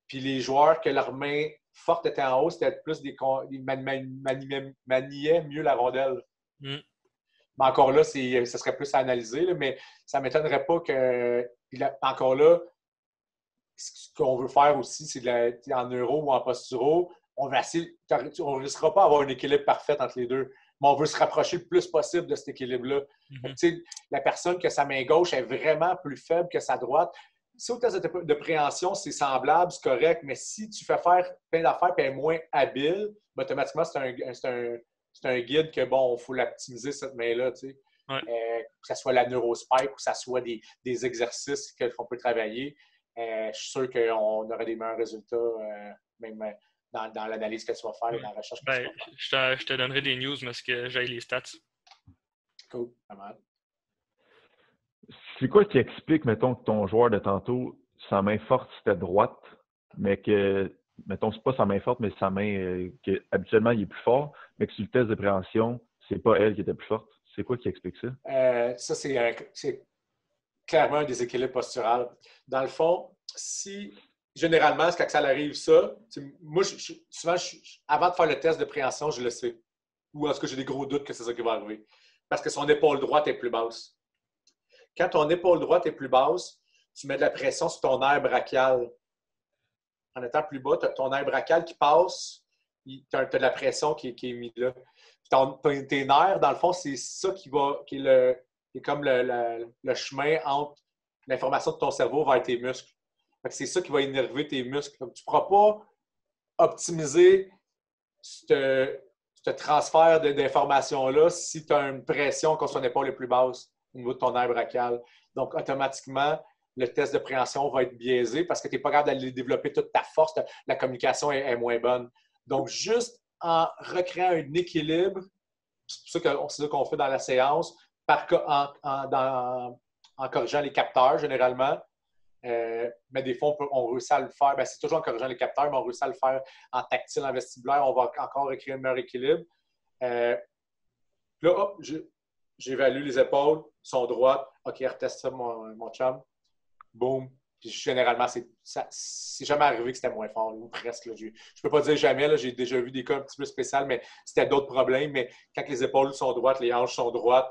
Puis les joueurs que leur main forte était en haut, c'était plus ils maniaient mieux la rondelle. Mais encore là, ça serait plus à analyser, là, mais ça ne m'étonnerait pas que... encore là, ce qu'on veut faire aussi, c'est en euro ou en posturo, on ne risquera pas d'avoir un équilibre parfait entre les deux, mais on veut se rapprocher le plus possible de cet équilibre-là. La personne que sa main gauche est vraiment plus faible que sa droite, si au test de préhension, c'est semblable, c'est correct, mais si tu fais faire plein d'affaires et elle est moins habile, automatiquement, c'est un guide que, bon, il faut l'optimiser, cette main-là, que ce soit la neurospike ou que ce soit des exercices qu'on peut travailler. Je suis sûr qu'on aurait des meilleurs résultats, même dans l'analyse que tu vas faire et dans la recherche que tu vas faire. Je te donnerai des news, mais est-ce que j'ai les stats? Cool, pas mal. C'est quoi qui explique, mettons, que ton joueur de tantôt, sa main forte, c'était droite, mais que, mettons, c'est pas sa main forte, mais sa main, que habituellement, il est plus fort, mais que sur le test de préhension, c'est pas elle qui était plus forte. C'est quoi qui explique ça? Ça, c'est clairement un déséquilibre postural. Dans le fond, généralement, quand ça arrive ça, moi, souvent, avant de faire le test de préhension, je le sais. Ou est-ce que j'ai des gros doutes que c'est ça qui va arriver? Parce que son épaule droite est plus basse. Quand ton épaule droite est plus basse, tu mets de la pression sur ton nerf brachial. En étant plus bas, tu as ton nerf brachial qui passe, tu as de la pression qui est mise là. Tes nerfs, dans le fond, c'est ça qui est comme le chemin entre l'information de ton cerveau vers tes muscles. C'est ça qui va énerver tes muscles. Donc, tu ne pourras pas optimiser ce ce transfert d'informations-là si tu as une pression qu'on soit pas les plus basse au niveau de ton aire brachiale. Donc, automatiquement, le test de préhension va être biaisé parce que tu n'es pas capable d'aller développer toute ta force. La communication est moins bonne. Donc, juste en recréant un équilibre, c'est ça qu'on fait dans la séance, en corrigeant les capteurs, généralement. Mais des fois, on réussit à le faire. C'est toujours en corrigeant les capteurs, mais on réussit à le faire en tactile, en vestibulaire. On va encore recréer un meilleur équilibre. Là, hop, j'évalue les épaules, sont droites. OK, reteste ça, mon chum. Boum. Puis généralement, c'est jamais arrivé que c'était moins fort, ou presque. Là. Je ne peux pas dire jamais, là, j'ai déjà vu des cas un petit peu spéciaux, mais c'était d'autres problèmes. Mais quand les épaules sont droites, les hanches sont droites,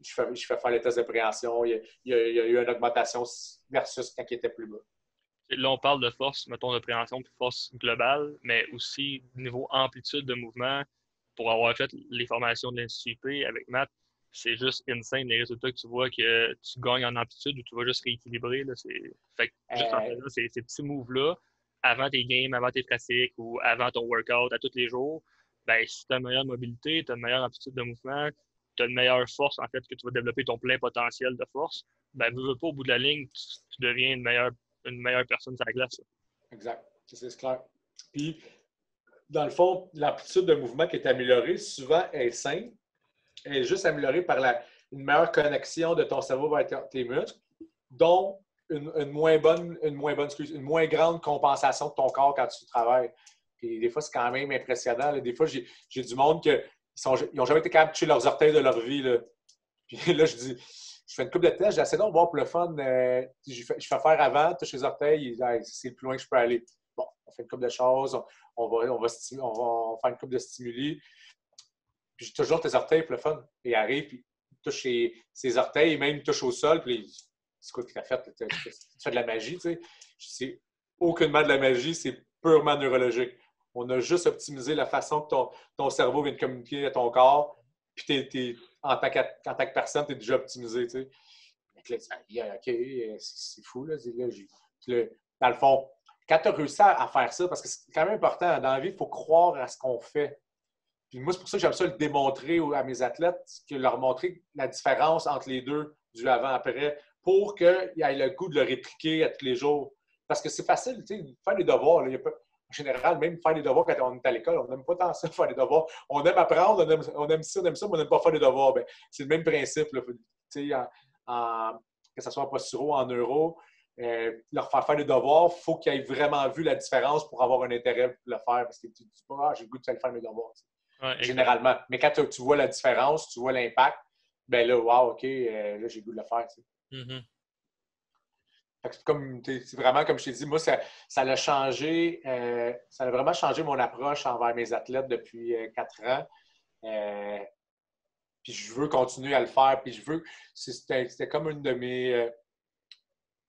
je fais faire les tests de préhension. Il y a eu une augmentation versus quand il était plus bas. Là, on parle de force, mettons, de préhension puis force globale, mais aussi niveau amplitude de mouvement. Pour avoir fait les formations de l'INSUP avec Matt, c'est juste insane les résultats que tu vois que tu gagnes en amplitude ou tu vas juste rééquilibrer. Là, fait que juste en faisant ces petits moves-là, avant tes games, avant tes pratiques ou avant ton workout à tous les jours, ben, si tu as une meilleure mobilité, tu as une meilleure amplitude de mouvement, tu as une meilleure force, en fait, que tu vas développer ton plein potentiel de force, ben, veux pas, au bout de la ligne, tu deviens une meilleure personne sur la glace. Exact. C'est clair. Puis, dans le fond, l'amplitude de mouvement qui est améliorée, souvent, est simple. Elle est juste améliorée par une meilleure connexion de ton cerveau vers tes muscles, dont une moins grande compensation de ton corps quand tu travailles. Puis des fois, c'est quand même impressionnant. Là. Des fois, j'ai du monde qui n'ont jamais été capables de toucher leurs orteils de leur vie. Là. Puis là, je fais une couple de tests, j'essaie donc de voir pour le fun. Je fais faire avant, toucher les orteils, c'est le plus loin que je peux aller. Bon, on fait une couple de choses, on va faire une couple de stimuli. Puis toujours tes orteils pour le fun. Et il arrive, puis il touche ses orteils, même il touche au sol, puis c'est quoi que tu as fait? Tu fais de la magie, tu sais. C'est aucunement de la magie, c'est purement neurologique. On a juste optimisé la façon que ton cerveau vient de communiquer à ton corps, puis en tant que personne, tu es déjà optimisé, tu sais. Donc là, OK, c'est fou, là. Dans le fond, quand tu as réussi à faire ça, parce que c'est quand même important, dans la vie, il faut croire à ce qu'on fait. Puis moi, c'est pour ça que j'aime ça le démontrer à mes athlètes, que leur montrer la différence entre les deux, du avant-après, pour qu'ils aient le goût de le répliquer à tous les jours. Parce que c'est facile, tu sais, faire des devoirs. Là, en général, même faire des devoirs quand on est à l'école, on n'aime pas tant ça, faire des devoirs. On aime apprendre, on aime ça, mais on n'aime pas faire des devoirs. Bien, c'est le même principe. Là, tu sais, que ce soit en posturo, en neuro, leur faire des devoirs, il faut qu'ils aient vraiment vu la différence pour avoir un intérêt pour le faire. Parce que tu ne dis pas, j'ai le goût de faire mes devoirs. Ouais, généralement. Mais quand tu vois la différence, tu vois l'impact, ben là, wow, OK, là, j'ai le goût de le faire. C'est vraiment, comme je t'ai dit, moi, ça a changé, ça a vraiment changé mon approche envers mes athlètes depuis 4 ans. Puis je veux continuer à le faire. Puis c'était comme une de mes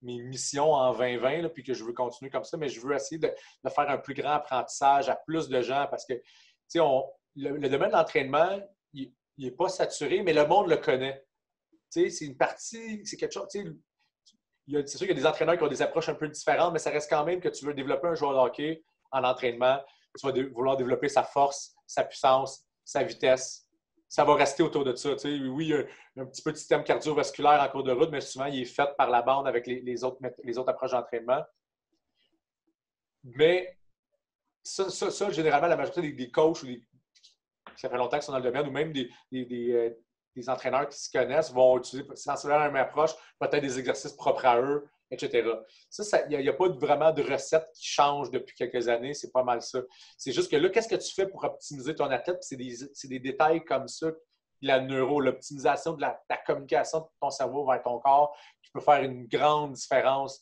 missions en 2020, là, puis que je veux continuer comme ça, mais je veux essayer de faire un plus grand apprentissage à plus de gens parce que, tu sais, le domaine de l'entraînement, il n'est pas saturé, mais le monde le connaît. Tu sais, c'est une partie, c'est quelque chose. Tu sais, c'est sûr qu'il y a des entraîneurs qui ont des approches un peu différentes, mais ça reste quand même que tu veux développer un joueur de hockey en entraînement. Tu vas vouloir développer sa force, sa puissance, sa vitesse. Ça va rester autour de ça. Tu sais, oui, il y a un petit peu de système cardiovasculaire en cours de route, mais souvent, il est fait par la bande avec les autres approches d'entraînement. Mais ça, généralement, la majorité des coachs ou ça fait longtemps qu'ils sont dans le domaine, ou même des entraîneurs qui se connaissent vont utiliser sensiblement la même approche, peut-être des exercices propres à eux, etc. Il n'y a pas vraiment de recette qui change depuis quelques années, c'est pas mal ça. C'est juste que là, qu'est-ce que tu fais pour optimiser ton athlète? C'est des détails comme ça, la l'optimisation de ta communication de ton cerveau vers ton corps qui peut faire une grande différence.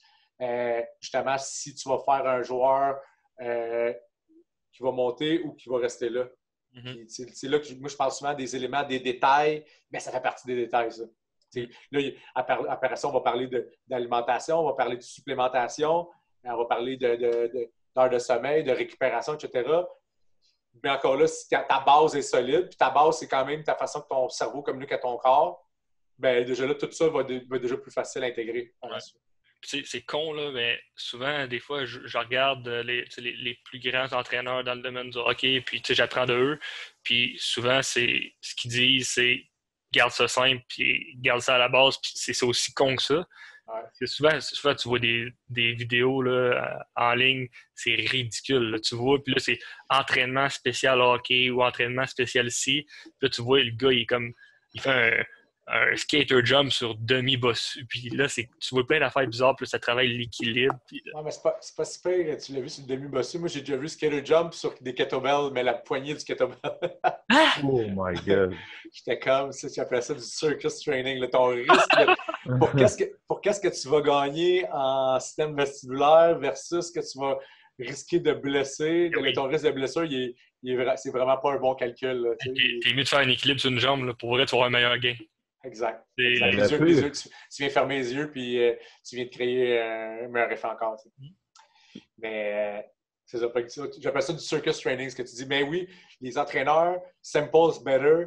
Justement, si tu vas faire un joueur qui va monter ou qui va rester là. C'est là que moi, je parle souvent des éléments, des détails, mais ça fait partie des détails, ça. Là, après ça, on va parler d'alimentation, on va parler de supplémentation, on va parler d'heures de sommeil, de récupération, etc. Mais encore là, si ta base est solide, puis ta base, c'est quand même ta façon que ton cerveau communique à ton corps, bien déjà là, tout ça va déjà plus facile à intégrer par la suite. c'est con, là, mais souvent, des fois, je regarde les plus grands entraîneurs dans le domaine du hockey, puis j'apprends de eux. Puis souvent, c'est ce qu'ils disent, c'est garde ça simple, puis garde ça à la base, puis c'est aussi con que ça. Ouais. Parce que souvent, tu vois des vidéos là, en ligne, c'est ridicule. Là. Tu vois, puis là, c'est entraînement spécial hockey ou entraînement spécial ci. Puis là, tu vois, le gars, il fait un skater jump sur demi-bossu. Puis là, tu vois plein d'affaires bizarres, puis là, ça travaille l'équilibre. Puis là... Non, mais c'est pas si pire, tu l'as vu sur le demi-bossu. Moi, j'ai déjà vu skater jump sur des kettlebells, mais la poignée du kettlebell. Oh my God! J'étais comme, j'appelais ça du circus training. Là, ton risque pour qu'est-ce que tu vas gagner en système vestibulaire versus ce que tu vas risquer de blesser. Oui. Ton risque de blessure, c'est vraiment pas un bon calcul. Là, T'es mieux de faire un équilibre sur une jambe, là, pour vrai, tu vas avoir un meilleur gain. Exact. C'est- Les yeux, tu viens fermer les yeux, puis tu viens de créer un meilleur effet encore. Mais c'est ça. J'appelle ça du circus training, ce que tu dis. Mais oui, les entraîneurs, simple's better.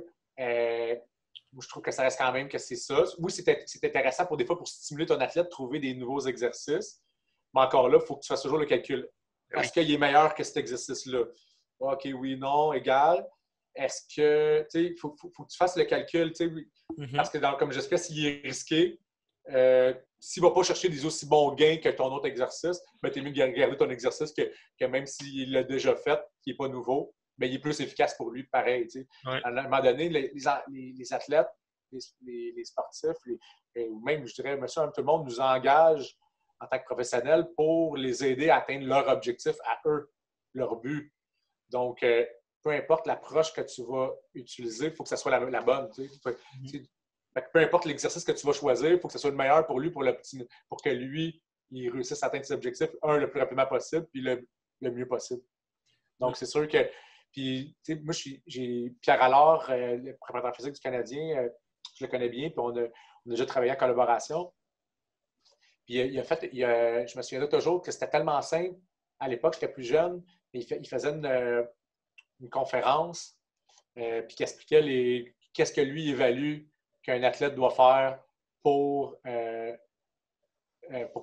Moi, je trouve que ça reste quand même que c'est ça. Oui, c'est intéressant pour des fois pour stimuler ton athlète, trouver des nouveaux exercices. Mais encore là, il faut que tu fasses toujours le calcul. Est-ce qu'il est meilleur que cet exercice-là? OK, oui, non, égal. Est-ce que, tu sais, il faut que tu fasses le calcul, tu sais, parce que, comme j'explique, s'il est risqué, s'il ne va pas chercher des aussi bons gains que ton autre exercice, ben, tu es mieux de garder ton exercice que même s'il l'a déjà fait, qui n'est pas nouveau, mais il est plus efficace pour lui, pareil. Tu sais. Ouais. À un moment donné, les athlètes, les sportifs, ou même, je dirais, monsieur, tout le monde nous engage en tant que professionnels pour les aider à atteindre leur objectif à eux, leur but. Donc, peu importe l'approche que tu vas utiliser, il faut que ce soit la bonne. Tu sais. Peu importe l'exercice que tu vas choisir, il faut que ce soit le meilleur pour lui, pour que lui, il réussisse à atteindre ses objectifs, le plus rapidement possible, puis le mieux possible. Donc, c'est sûr que... Puis, tu sais, moi, j'ai Pierre Allard, le préparateur physique du Canadien, je le connais bien, puis on a déjà travaillé en collaboration. Puis, je me souviens toujours que c'était tellement simple. À l'époque, j'étais plus jeune, il faisait une conférence, puis qui expliquait qu'est-ce que lui évalue qu'un athlète doit faire pour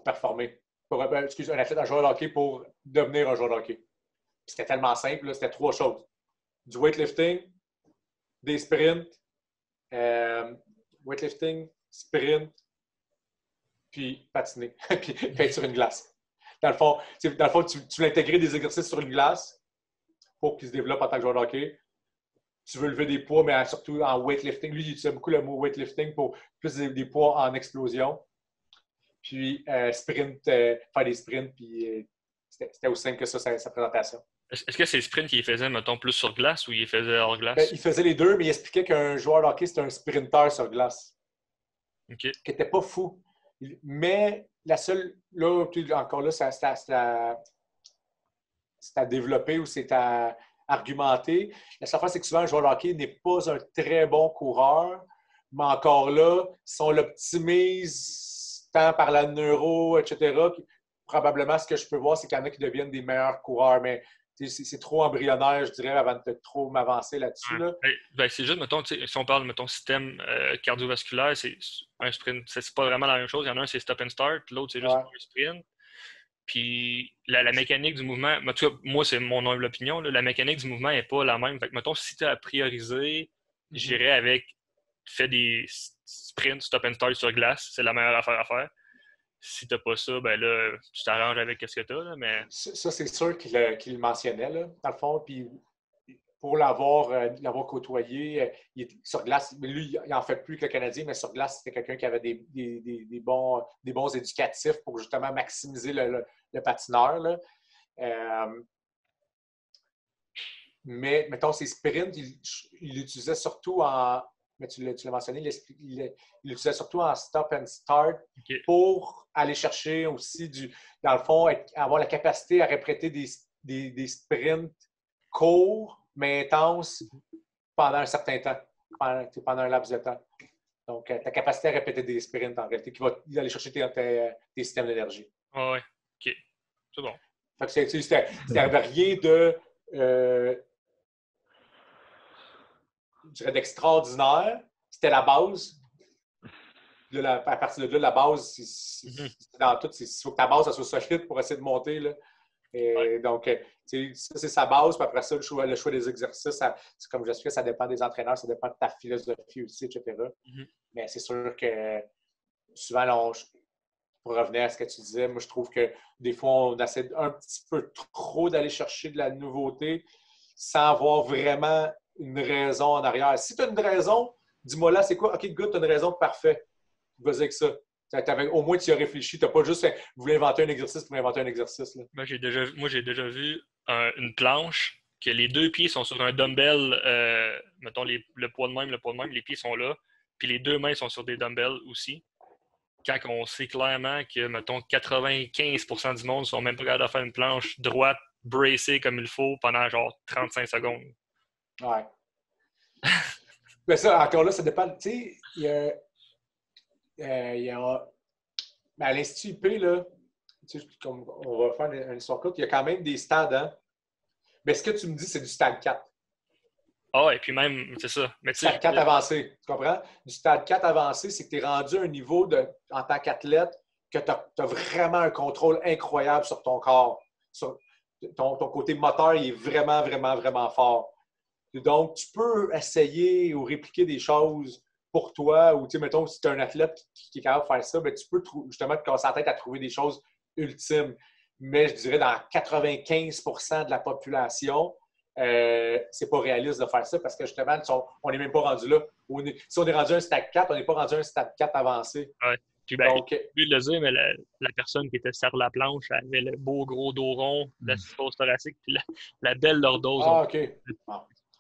performer. Un joueur de hockey pour devenir un joueur de hockey. Puis c'était tellement simple, là, c'était 3 choses. Du weightlifting, des sprints, weightlifting, sprint, puis patiner, puis être sur une glace. Dans le fond, tu veux intégrer des exercices sur une glace pour qu'il se développe en tant que joueur de hockey. Tu veux lever des poids, mais surtout en weightlifting. Lui, il utilise beaucoup le mot weightlifting pour plus des poids en explosion. Puis sprint, faire des sprints, puis c'était aussi simple que ça, sa présentation. Est-ce que c'est le sprint qu'il faisait, mettons, plus sur glace ou il faisait hors glace? Ben, il faisait les deux, mais il expliquait qu'un joueur de hockey, c'était un sprinter sur glace. OK. Qui n'était pas fou. Mais la seule, là, encore là, c'est à développer ou c'est à argumenter. La seule fois, c'est que souvent, un joueur de hockey n'est pas un très bon coureur, mais encore là, si on l'optimise tant par la neuro, etc., probablement, ce que je peux voir, c'est qu'il y en a qui deviennent des meilleurs coureurs, mais c'est trop embryonnaire, je dirais, avant de trop m'avancer là-dessus. Là. Ben, c'est juste, mettons, si on parle, mettons, système cardiovasculaire, c'est un sprint. C'est pas vraiment la même chose. Il y en a un, c'est stop and start. L'autre, c'est juste un sprint. Puis la mécanique du mouvement, en tout cas, moi, c'est mon humble opinion, là, la mécanique du mouvement n'est pas la même. Fait que, mettons, si tu as à prioriser, j'irais avec fais des sprints, stop and start sur glace. C'est la meilleure affaire à faire. Si tu n'as pas ça, ben là, tu t'arranges avec ce que tu as. Là, mais... Ça, c'est sûr qu'il le mentionnait, là, dans le fond. Puis pour l'avoir côtoyé, il est sur glace. Lui, il n'en fait plus que le Canadien, mais sur glace, c'était quelqu'un qui avait des bons éducatifs pour justement maximiser le patineur. Là. Mais, mettons, ses sprints, il l'utilisait surtout en... Mais tu l'as mentionné, il l'utilisait surtout en stop and start pour aller chercher aussi dans le fond, avoir la capacité à répéter des sprints courts, mais intenses pendant un certain temps, pendant un laps de temps. Donc, ta capacité à répéter des sprints, en réalité, qui va aller chercher tes systèmes d'énergie. Ah ouais, OK. C'est bon. Fait que c'était rien de... je dirais d'extraordinaire. C'était la base. Puis là, à partir de là, la base, c'est dans tout. Il faut que ta base ça soit solide pour essayer de monter. Là. Et donc, ça, c'est sa base. Puis après ça, le choix des exercices, c'est comme j'expliquais, ça dépend des entraîneurs, ça dépend de ta philosophie aussi, etc. Mais c'est sûr que souvent, là, pour revenir à ce que tu disais, moi, je trouve que des fois, on essaie un petit peu trop d'aller chercher de la nouveauté sans avoir vraiment une raison en arrière. Si tu as une raison, dis-moi là, c'est quoi? OK, good, tu as une raison, parfait. Vas-y avec ça. Au moins, tu y as réfléchi. Tu n'as pas juste voulu inventer un exercice pour inventer un exercice. Là. Moi, j'ai déjà vu une planche que les deux pieds sont sur un dumbbell, mettons le poids de même, les pieds sont là, puis les deux mains sont sur des dumbbells aussi. Quand on sait clairement que, mettons, 95% du monde sont même pas capables de faire une planche droite, bracée comme il faut pendant genre 35 secondes. Ouais. Mais ça, encore là, ça dépend. Tu sais, il y a mais à l'Institut IP, là, tu sais, comme on va faire une histoire courte, il y a quand même des stades, hein? Mais ce que tu me dis, c'est du stade 4. Ah, et puis même, c'est ça. Mais stade 4 avancé, tu comprends? Du stade 4 avancé, c'est que tu es rendu à un niveau en tant qu'athlète que tu as vraiment un contrôle incroyable sur ton corps. Sur ton côté moteur, il est vraiment, vraiment, vraiment fort. Et donc, tu peux essayer ou répliquer des choses pour toi, ou tu sais, mettons, si tu es un athlète qui est capable de faire ça, bien, tu peux justement te casser la tête à trouver des choses ultimes. Mais je dirais dans 95% de la population, c'est pas réaliste de faire ça parce que justement, on n'est même pas rendu là. Si on est rendu à un stade 4, on n'est pas rendu à un stade 4 avancé. Ouais. Puis ben, j'ai oublié de le dire, mais la personne qui était sur la planche avait le beau gros dos rond, la cystose thoracique, puis la belle lordose. Ah, OK.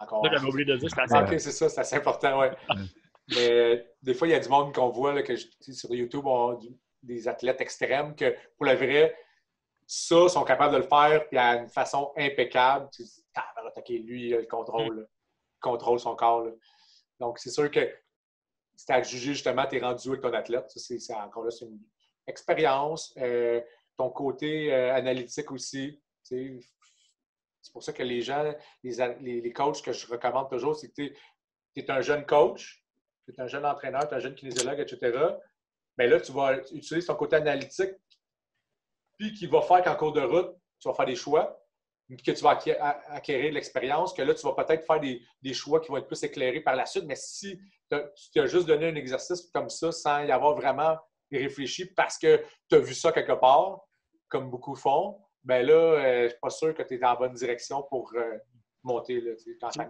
Encore. J'avais oublié de le dire, c'est assez OK, c'est ça, c'est assez important, oui. Mais des fois, il y a du monde qu'on voit là, sur YouTube, des athlètes extrêmes que, pour le vrai, ça, sont capables de le faire puis à une façon impeccable. Lui, il contrôle son corps. Là. Donc, c'est sûr que c'est à juger justement, tu es rendu avec ton athlète. Ça, encore là, c'est une expérience. Ton côté analytique aussi. C'est pour ça que les gens, les coachs que je recommande toujours, c'est que tu es un jeune coach, tu es un jeune entraîneur, tu es un jeune kinésiologue, etc. Bien là, tu vas utiliser ton côté analytique, puis qui va faire qu'en cours de route, tu vas faire des choix, que tu vas acquérir de l'expérience, que là, tu vas peut-être faire des choix qui vont être plus éclairés par la suite. Mais si tu as juste donné un exercice comme ça sans y avoir vraiment réfléchi parce que tu as vu ça quelque part, comme beaucoup font, bien là, je ne suis pas sûr que tu es dans la bonne direction pour monter. Là,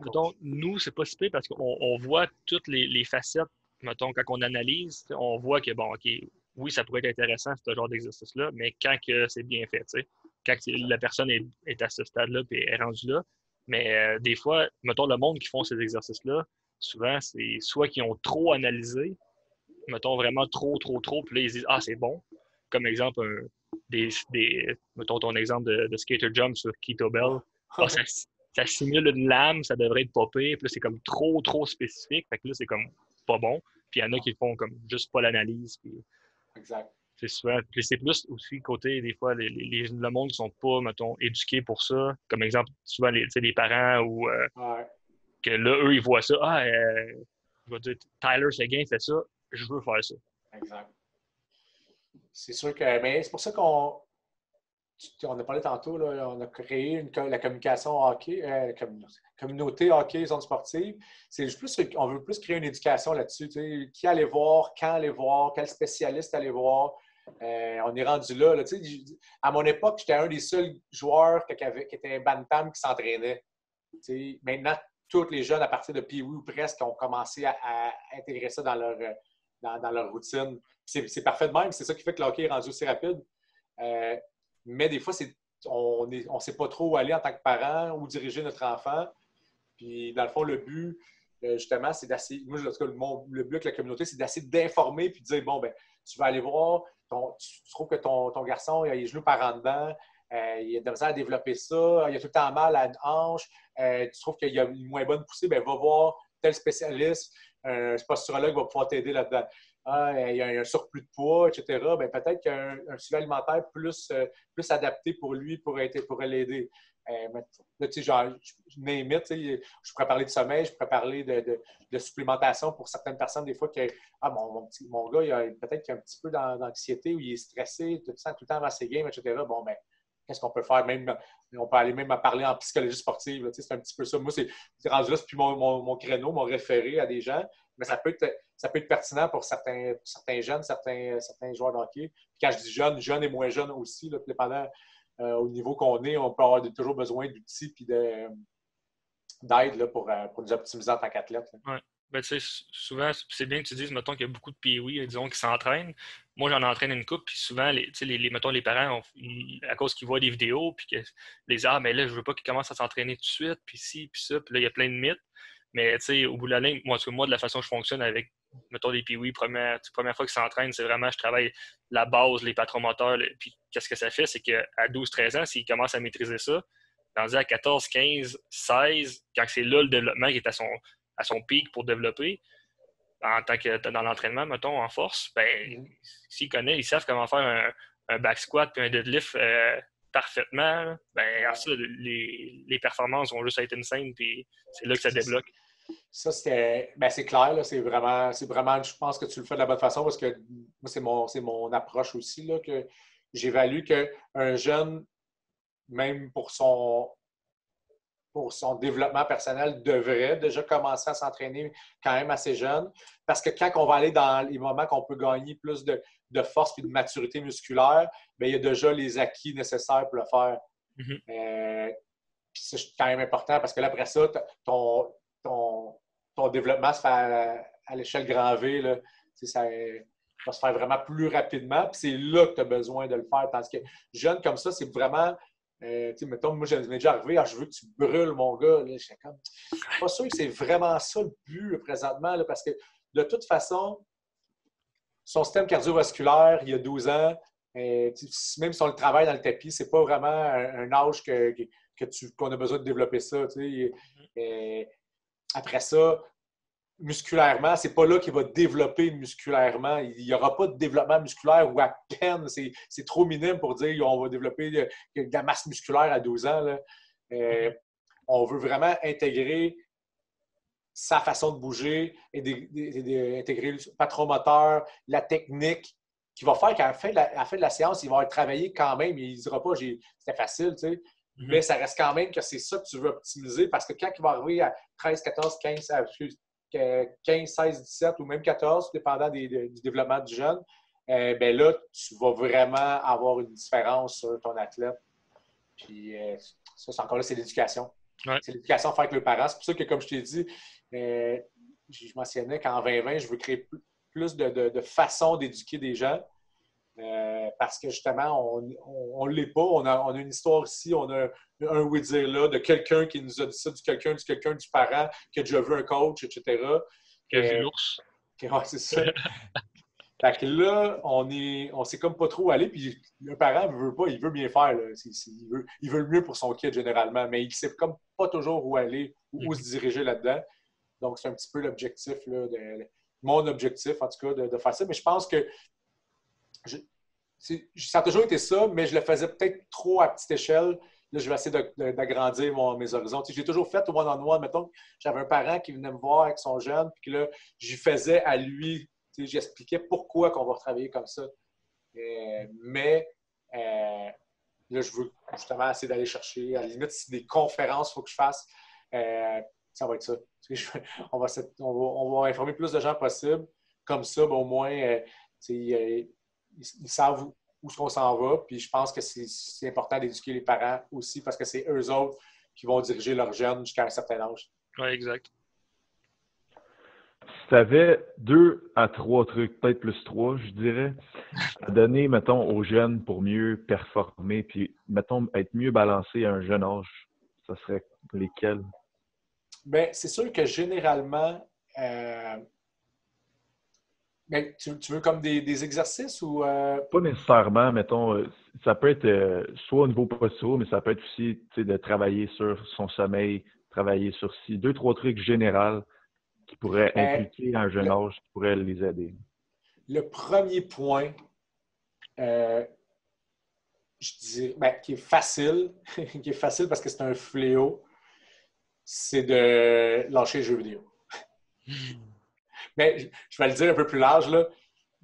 mettons, nous, c'est pas si pire parce qu'on voit toutes les facettes. Mettons, quand on analyse, on voit que, bon, OK, oui, ça pourrait être intéressant, ce genre d'exercice-là, mais quand que c'est bien fait, tu sais, quand la personne est à ce stade-là et est rendue là. Mais des fois, mettons, le monde qui font ces exercices-là, souvent, c'est soit qu'ils ont trop analysé, mettons vraiment trop, puis là, ils disent, ah, c'est bon. Comme exemple, mettons ton exemple de skater jump sur kettlebell. Ah, ça simule une lame, ça devrait être popé, puis là, c'est comme trop spécifique, fait que là, c'est comme pas bon. Puis il y en a qui font comme juste pas l'analyse. Puis exact. C'est souvent. Puis c'est plus aussi côté, des fois, le monde qui sont pas, mettons, éduqués pour ça. Comme exemple, souvent, les parents ou que là, eux, ils voient ça. Ah, je vais dire, Tyler Seguin fait ça, je veux faire ça. Exact. C'est sûr que. Mais c'est pour ça qu'on a parlé tantôt, là, on a créé la communication hockey, communauté hockey, zone sportive. On veut plus créer une éducation là-dessus. Qui aller voir, quand aller voir, quel spécialiste aller voir. On est rendu là. À mon époque, j'étais un des seuls joueurs qui était bantam qui s'entraînait. Maintenant, tous les jeunes à partir de Pee-Wee ou presque ont commencé à intégrer ça dans leur routine. C'est parfait de même. C'est ça qui fait que le hockey est rendu aussi rapide. Mais des fois, on ne sait pas trop où aller en tant que parent, où diriger notre enfant. Puis, dans le fond, le but, justement, c'est d'essayer. Moi, en tout cas, le but avec la communauté, c'est d'essayer d'informer puis de dire bon, ben, tu vas aller voir, tu trouves que ton garçon, il a les genoux par en dedans, il a de la misère à développer ça, il a tout le temps mal à une hanche, tu trouves qu'il a une moins bonne poussée, bien, va voir tel spécialiste, un posturologue va pouvoir t'aider là-dedans. Il y a un surplus de poids, etc. Bien, peut-être qu'il y a un suivi alimentaire plus adapté pour lui, pour l'aider. Là, tu sais, genre, je pourrais parler de sommeil, je pourrais parler de supplémentation pour certaines personnes, des fois, que mon gars, peut-être qu'il a un petit peu d'anxiété ou il est stressé, tout le temps dans ses games, etc. Bon, ben, qu'est-ce qu'on peut faire? Même, on peut aller même à parler en psychologie sportive. Là, c'est un petit peu ça. Moi, c'est rendu là, c'est plus mon créneau, mon référé à des gens, mais ça peut être pertinent pour certains jeunes, certains joueurs de hockey. Puis quand je dis jeunes et moins jeunes aussi, là, dépendant au niveau qu'on est, on peut avoir toujours besoin d'outils et d'aide là, pour nous optimiser en tant qu'athlète. Ouais. Ben, tu sais, souvent, c'est bien que tu dises, mettons, qu'il y a beaucoup de POI, disons, qui s'entraînent. Moi, j'en entraîne une couple, puis souvent, mettons, les parents, à cause qu'ils voient des vidéos, puis que mais là, je veux pas qu'ils commencent à s'entraîner tout de suite, puis ci, puis ça, puis là, il y a plein de mythes. Mais, tu sais, au bout de la ligne, moi, de la façon que je fonctionne avec, mettons, des POI, première fois qu'ils s'entraînent, c'est vraiment, je travaille la base, les patrons moteurs, puis qu'est-ce que ça fait, c'est qu'à 12-13 ans, s'ils commencent à maîtriser ça, rendu à 14, 15, 16, quand c'est là le développement qui est à son pic pour développer, en tant que dans l'entraînement, mettons, en force, ben, s'ils connaissent, ils savent comment faire un back squat puis un deadlift parfaitement, ben, ça, les performances vont juste être insane, puis c'est là que ça débloque. Ça, c'est clair, là, c'est vraiment, je pense que tu le fais de la bonne façon parce que moi, c'est mon approche aussi, là, que j'évalue qu'un jeune, même pour son développement personnel, devrait déjà commencer à s'entraîner quand même assez jeune. Parce que quand on va aller dans les moments qu'on peut gagner plus de force et de maturité musculaire, bien, il y a déjà les acquis nécessaires pour le faire. Puis c'est quand même important parce que là, après ça, ton développement se fait à l'échelle grand V. Là, ça va se faire vraiment plus rapidement. Puis c'est là que tu as besoin de le faire. Tandis que jeune comme ça, c'est vraiment... mettons, moi, j'avais déjà arrivé, je veux que tu brûles, mon gars. Je suis pas sûr que c'est vraiment ça le but présentement, là, parce que de toute façon, son système cardiovasculaire, il y a 12 ans, même si on le travaille dans le tapis, c'est pas vraiment un âge qu'on a besoin de développer ça. Après ça, musculairement, c'est pas là qu'il va développer musculairement. Il n'y aura pas de développement musculaire ou à peine, c'est trop minime pour dire qu'on va développer de la masse musculaire à 12 ans. Là. On veut vraiment intégrer sa façon de bouger et d'intégrer le patromoteur, la technique, qui va faire qu'à la fin de la séance, il va être travaillé quand même. Il ne dira pas c'était facile, tu sais. Mais ça reste quand même que c'est ça que tu veux optimiser parce que quand il va arriver à 13, 14, 15, 16, 17 ou même 14, dépendant du développement du jeune, ben là, tu vas vraiment avoir une différence sur ton athlète. Puis ça, c'est encore là, c'est l'éducation. Ouais. C'est l'éducation à faire avec le parent. C'est pour ça que, comme je t'ai dit, je mentionnais qu'en 2020, je veux créer plus de façons d'éduquer des gens. Parce que justement, on ne l'est pas. On a une histoire ici, on a un oui-dire là de quelqu'un qui nous a dit ça, du parent qui a déjà vu un coach, etc. Qui a vu l'ours. Ouais, c'est ça. Fait que là, on sait comme pas trop où aller, puis le parent ne veut pas, il veut bien faire. Là. Il veut le mieux pour son kid généralement, mais il ne sait comme pas toujours où aller, où se diriger là-dedans. Donc, c'est un petit peu l'objectif, là, mon objectif, en tout cas, de faire ça. Mais je pense que ça a toujours été ça, mais je le faisais peut-être trop à petite échelle. Là, je vais essayer d'agrandir mes horizons. J'ai toujours fait au one-on-one. Mettons, j'avais un parent qui venait me voir avec son jeune, puis que là, j'y faisais à lui. J'expliquais pourquoi on va travailler comme ça. Mais là, je veux justement essayer d'aller chercher. À la limite, si des conférences, il faut que je fasse, ça va être ça. On va informer plus de gens possible. Comme ça, ben, au moins, ils savent où est-ce qu'on s'en va. Puis je pense que c'est important d'éduquer les parents aussi parce que c'est eux autres qui vont diriger leurs jeunes jusqu'à un certain âge. Oui, exact. Si tu avais 2 à 3 trucs, peut-être plus 3, je dirais, à donner, mettons, aux jeunes pour mieux performer, puis, mettons, être mieux balancé à un jeune âge, ça serait lesquels? Bien, c'est sûr que généralement, mais tu veux comme des exercices ou… Pas nécessairement, mettons, ça peut être soit au niveau postural, mais ça peut être aussi de travailler sur son sommeil, travailler sur 2, 3 trucs généraux qui pourraient impliquer un jeune âge, qui pourraient les aider. Le premier point, je dis, ben, qui est facile, qui est facile parce que c'est un fléau, c'est de lâcher les jeux vidéo. Mais je vais le dire un peu plus large, là,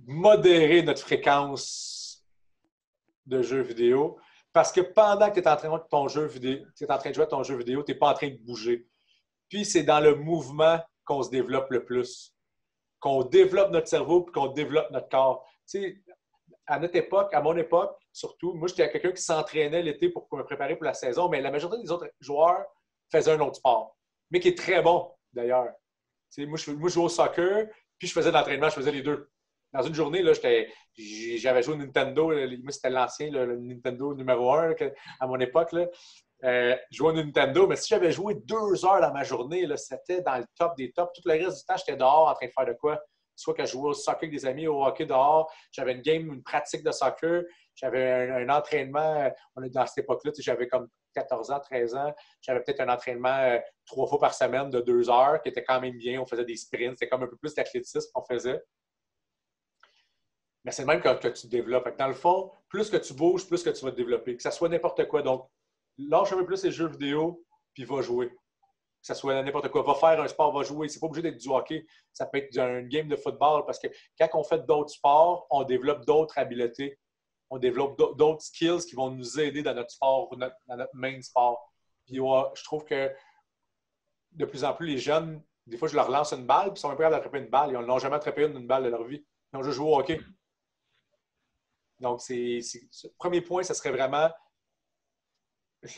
modérer notre fréquence de jeux vidéo parce que pendant que tu es en train de jouer ton jeu vidéo, tu n'es pas en train de bouger. Puis c'est dans le mouvement qu'on se développe le plus, qu'on développe notre cerveau et qu'on développe notre corps. Tu sais, à notre époque, à mon époque, surtout, moi, j'étais quelqu'un qui s'entraînait l'été pour me préparer pour la saison, mais la majorité des autres joueurs faisaient un autre sport, mais qui est très bon, d'ailleurs. Tu sais, moi, je jouais au soccer, puis je faisais de l'entraînement, je faisais les deux. Dans une journée, là, j'avais joué au Nintendo, moi, c'était l'ancien, le Nintendo numéro 1 à mon époque. Là. Je jouais au Nintendo, mais si j'avais joué 2 heures dans ma journée, là, c'était dans le top des tops. Tout le reste du temps, j'étais dehors en train de faire de quoi? Soit que je jouais au soccer avec des amis, au hockey dehors, j'avais une pratique de soccer, j'avais un entraînement, dans cette époque-là, j'avais comme 14 ans, 13 ans, j'avais peut-être un entraînement 3 fois par semaine de 2 heures, qui était quand même bien, on faisait des sprints, c'était comme un peu plus d'athlétisme qu'on faisait. Mais c'est le même que tu développes. Dans le fond, plus que tu bouges, plus que tu vas te développer. Que ça soit n'importe quoi. Donc, lâche un peu plus les jeux vidéo, puis va jouer. Que ça soit n'importe quoi. Va faire un sport, va jouer. C'est pas obligé d'être du hockey. Ça peut être une game de football parce que quand on fait d'autres sports, on développe d'autres habiletés. On développe d'autres skills qui vont nous aider dans notre sport, dans notre main sport. Puis je trouve que de plus en plus, les jeunes, des fois, je leur lance une balle, puis ils sont prêts à attraper une balle. Ils n'ont jamais attrapé une balle de leur vie. Ils ont juste joué au hockey. Donc, le premier point, ce serait vraiment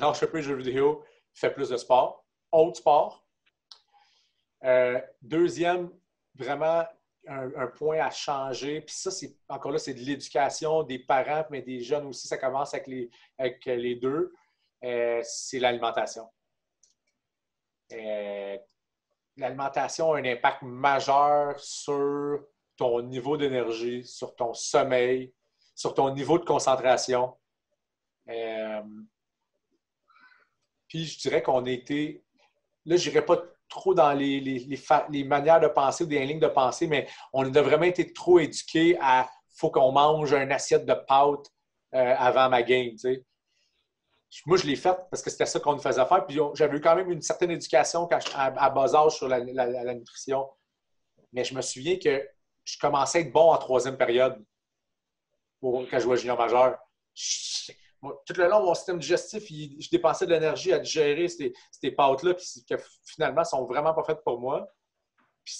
lâche un peu les jeux vidéo, fais plus de sport, autre sport. Deuxième, vraiment un point à changer, puis ça, encore là, c'est de l'éducation des parents, mais des jeunes aussi, ça commence avec les deux, c'est l'alimentation. L'alimentation a un impact majeur sur ton niveau d'énergie, sur ton sommeil, sur ton niveau de concentration. Puis je dirais qu'on a été... Là, je n'irai pas trop dans les manières de penser ou des lignes de pensée, mais on a vraiment été trop éduqués à « faut qu'on mange une assiette de pâtes avant ma game ». Tu sais. Moi, je l'ai fait parce que c'était ça qu'on nous faisait faire. Puis j'avais eu quand même une certaine éducation à bas âge sur la nutrition. Mais je me souviens que je commençais à être bon en 3e période quand je jouais junior majeur. Tout le long, mon système digestif, je dépensais de l'énergie à digérer ces pâtes-là qui finalement sont vraiment pas faites pour moi. Puis,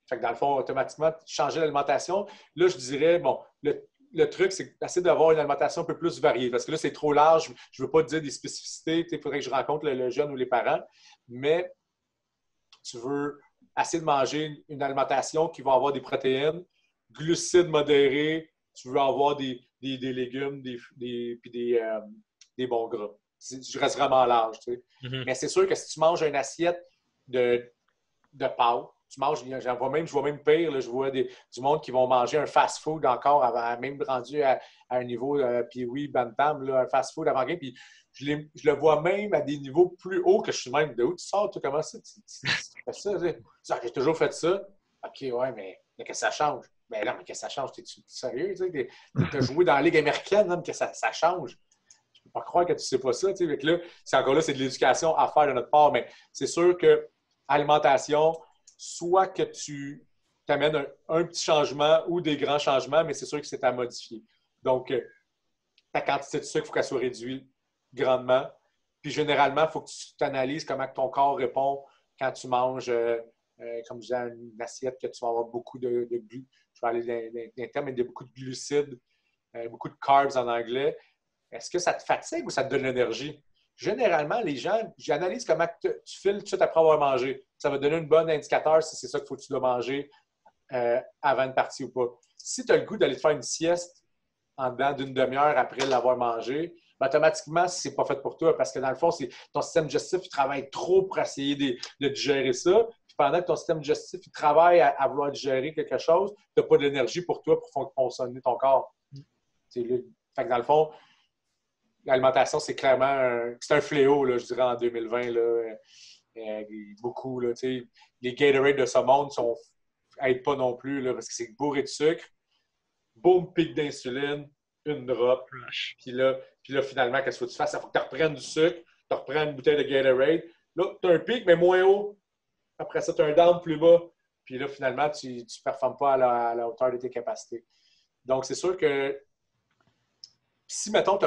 fait que dans le fond, automatiquement, changer l'alimentation. Là, je dirais, bon, le truc, c'est d'essayer d'avoir une alimentation un peu plus variée. Parce que là, c'est trop large. Je ne veux pas te dire des spécificités. Il faudrait que je rencontre le jeune ou les parents. Mais tu veux essayer de manger une alimentation qui va avoir des protéines, glucides modérés. Tu veux avoir des légumes, des bons gras. Je reste vraiment large. Tu sais. Mm-hmm. Mais c'est sûr que si tu manges une assiette de pâtes, tu manges, je vois même pire, là, je vois du monde qui vont manger un fast-food encore, même rendu à un niveau, puis oui, bantam, là, un fast-food avant game, puis je le vois même à des niveaux plus hauts que je suis même. De où tu sors, toi, comment ça? Tu fais ça? J'ai toujours fait ça. OK, ouais, mais qu'est-ce que ça change? Ben non, mais qu'est-ce que ça change? T'es-tu sérieux? Tu as joué dans la Ligue américaine, même que ça change. Je peux pas croire que tu sais pas ça. Fait que là, c'est encore là, c'est de l'éducation à faire de notre part, mais c'est sûr que alimentation, soit que tu t'amènes un petit changement ou des grands changements, mais c'est sûr que c'est à modifier. Donc, ta quantité de sucre, il faut qu'elle soit réduite grandement. Puis généralement, il faut que tu t'analyses comment ton corps répond quand tu manges, comme je disais, une assiette que tu vas avoir beaucoup de je vais aller dans les termes, mais beaucoup de glucides, beaucoup de carbs en anglais. Est-ce que ça te fatigue ou ça te donne l'énergie? Généralement, les gens, j'analyse comment tu files tout de suite après avoir mangé. Ça va donner un bon indicateur si c'est ça qu'il faut que tu dois manger avant une partie ou pas. Si tu as le goût d'aller te faire une sieste en dedans d'une demi-heure après l'avoir mangé, ben, automatiquement, ce n'est pas fait pour toi parce que dans le fond, ton système digestif il travaille trop pour essayer de digérer ça. Puis pendant que ton système digestif il travaille à vouloir digérer quelque chose, tu n'as pas d'énergie pour toi pour faire fonctionner ton corps. Fait que dans le fond, l'alimentation, c'est clairement un fléau, là, je dirais, en 2020. Là, beaucoup. Là, les Gatorade de ce monde n'aident pas non plus là, parce que c'est bourré de sucre. Boum, pic d'insuline. une drop. Puis là, finalement, qu'est-ce qu'il faut que tu fasses? Il faut que tu reprennes du sucre, tu reprennes une bouteille de Gatorade. Là, tu as un pic, mais moins haut. Après ça, tu as un down plus bas. Puis là, finalement, tu ne performes pas à la hauteur de tes capacités. Donc, c'est sûr que si, mettons,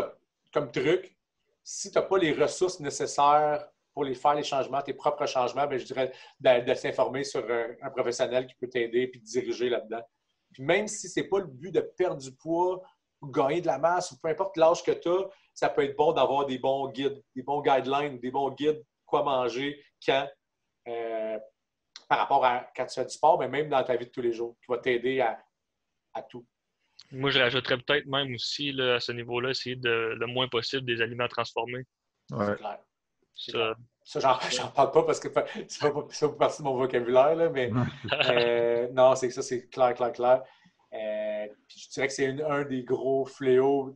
comme truc, si tu n'as pas les ressources nécessaires pour faire les changements, tes propres changements, bien, je dirais de s'informer sur un professionnel qui peut t'aider et te diriger là-dedans. Puis même si ce n'est pas le but de perdre du poids ou gagner de la masse, ou peu importe l'âge que tu as, ça peut être bon d'avoir des bons guides, des bons guidelines, des bons guides, quoi manger, quand, par rapport à quand tu fais du sport, mais même dans ta vie de tous les jours, qui va t'aider à tout. Moi, je rajouterais peut-être même aussi là, à ce niveau-là, essayer le moins possible des aliments transformés. Ouais. C'est clair. Ça, j'en parle pas parce que c'est pas partie de mon vocabulaire, là, mais non, c'est ça, c'est clair. Puis je dirais que c'est un des gros fléaux.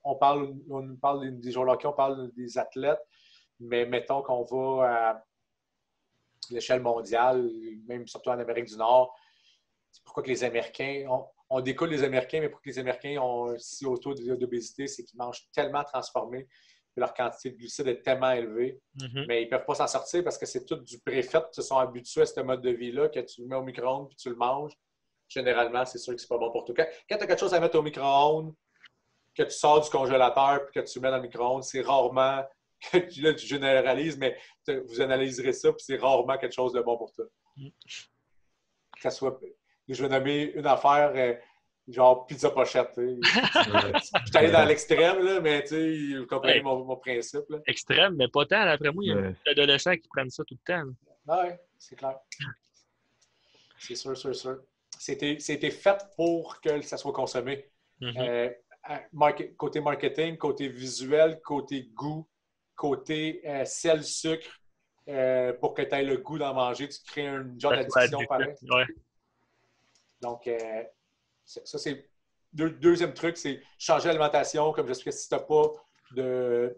On parle des joueurs de hockey, on parle des athlètes, mais mettons qu'on va à l'échelle mondiale, même surtout en Amérique du Nord, c'est pourquoi que les Américains, on découle les Américains, mais pourquoi que les Américains ont si haut taux d'obésité, c'est qu'ils mangent tellement transformé, que leur quantité de glucides est tellement élevée, mais ils ne peuvent pas s'en sortir parce que c'est tout du préfet. Ils se sont habitués à ce mode de vie-là, que tu le mets au micro-ondes puis tu le manges. Généralement, c'est sûr que c'est pas bon pour toi. Quand tu as quelque chose à mettre au micro-ondes, que tu sors du congélateur puis que tu le mets dans le micro-ondes, c'est rarement, là tu généralises, mais vous analyserez ça puis c'est rarement quelque chose de bon pour toi. Que ça soit, je vais nommer une affaire, genre pizza pochette. Je suis allé dans l'extrême, là, mais vous comprenez mon principe. Là. Extrême, mais pas tant. Après moi, il y a des adolescents qui prennent ça tout le temps. Oui, c'est clair. C'est sûr. C'était fait pour que ça soit consommé. Côté marketing, côté visuel, côté goût, côté sel, sucre, pour que tu aies le goût d'en manger, tu crées un genre d'addiction pareil. Ouais. Donc, ça, c'est deuxième truc, c'est changer l'alimentation. Comme j'expliquais, si tu n'as pas de.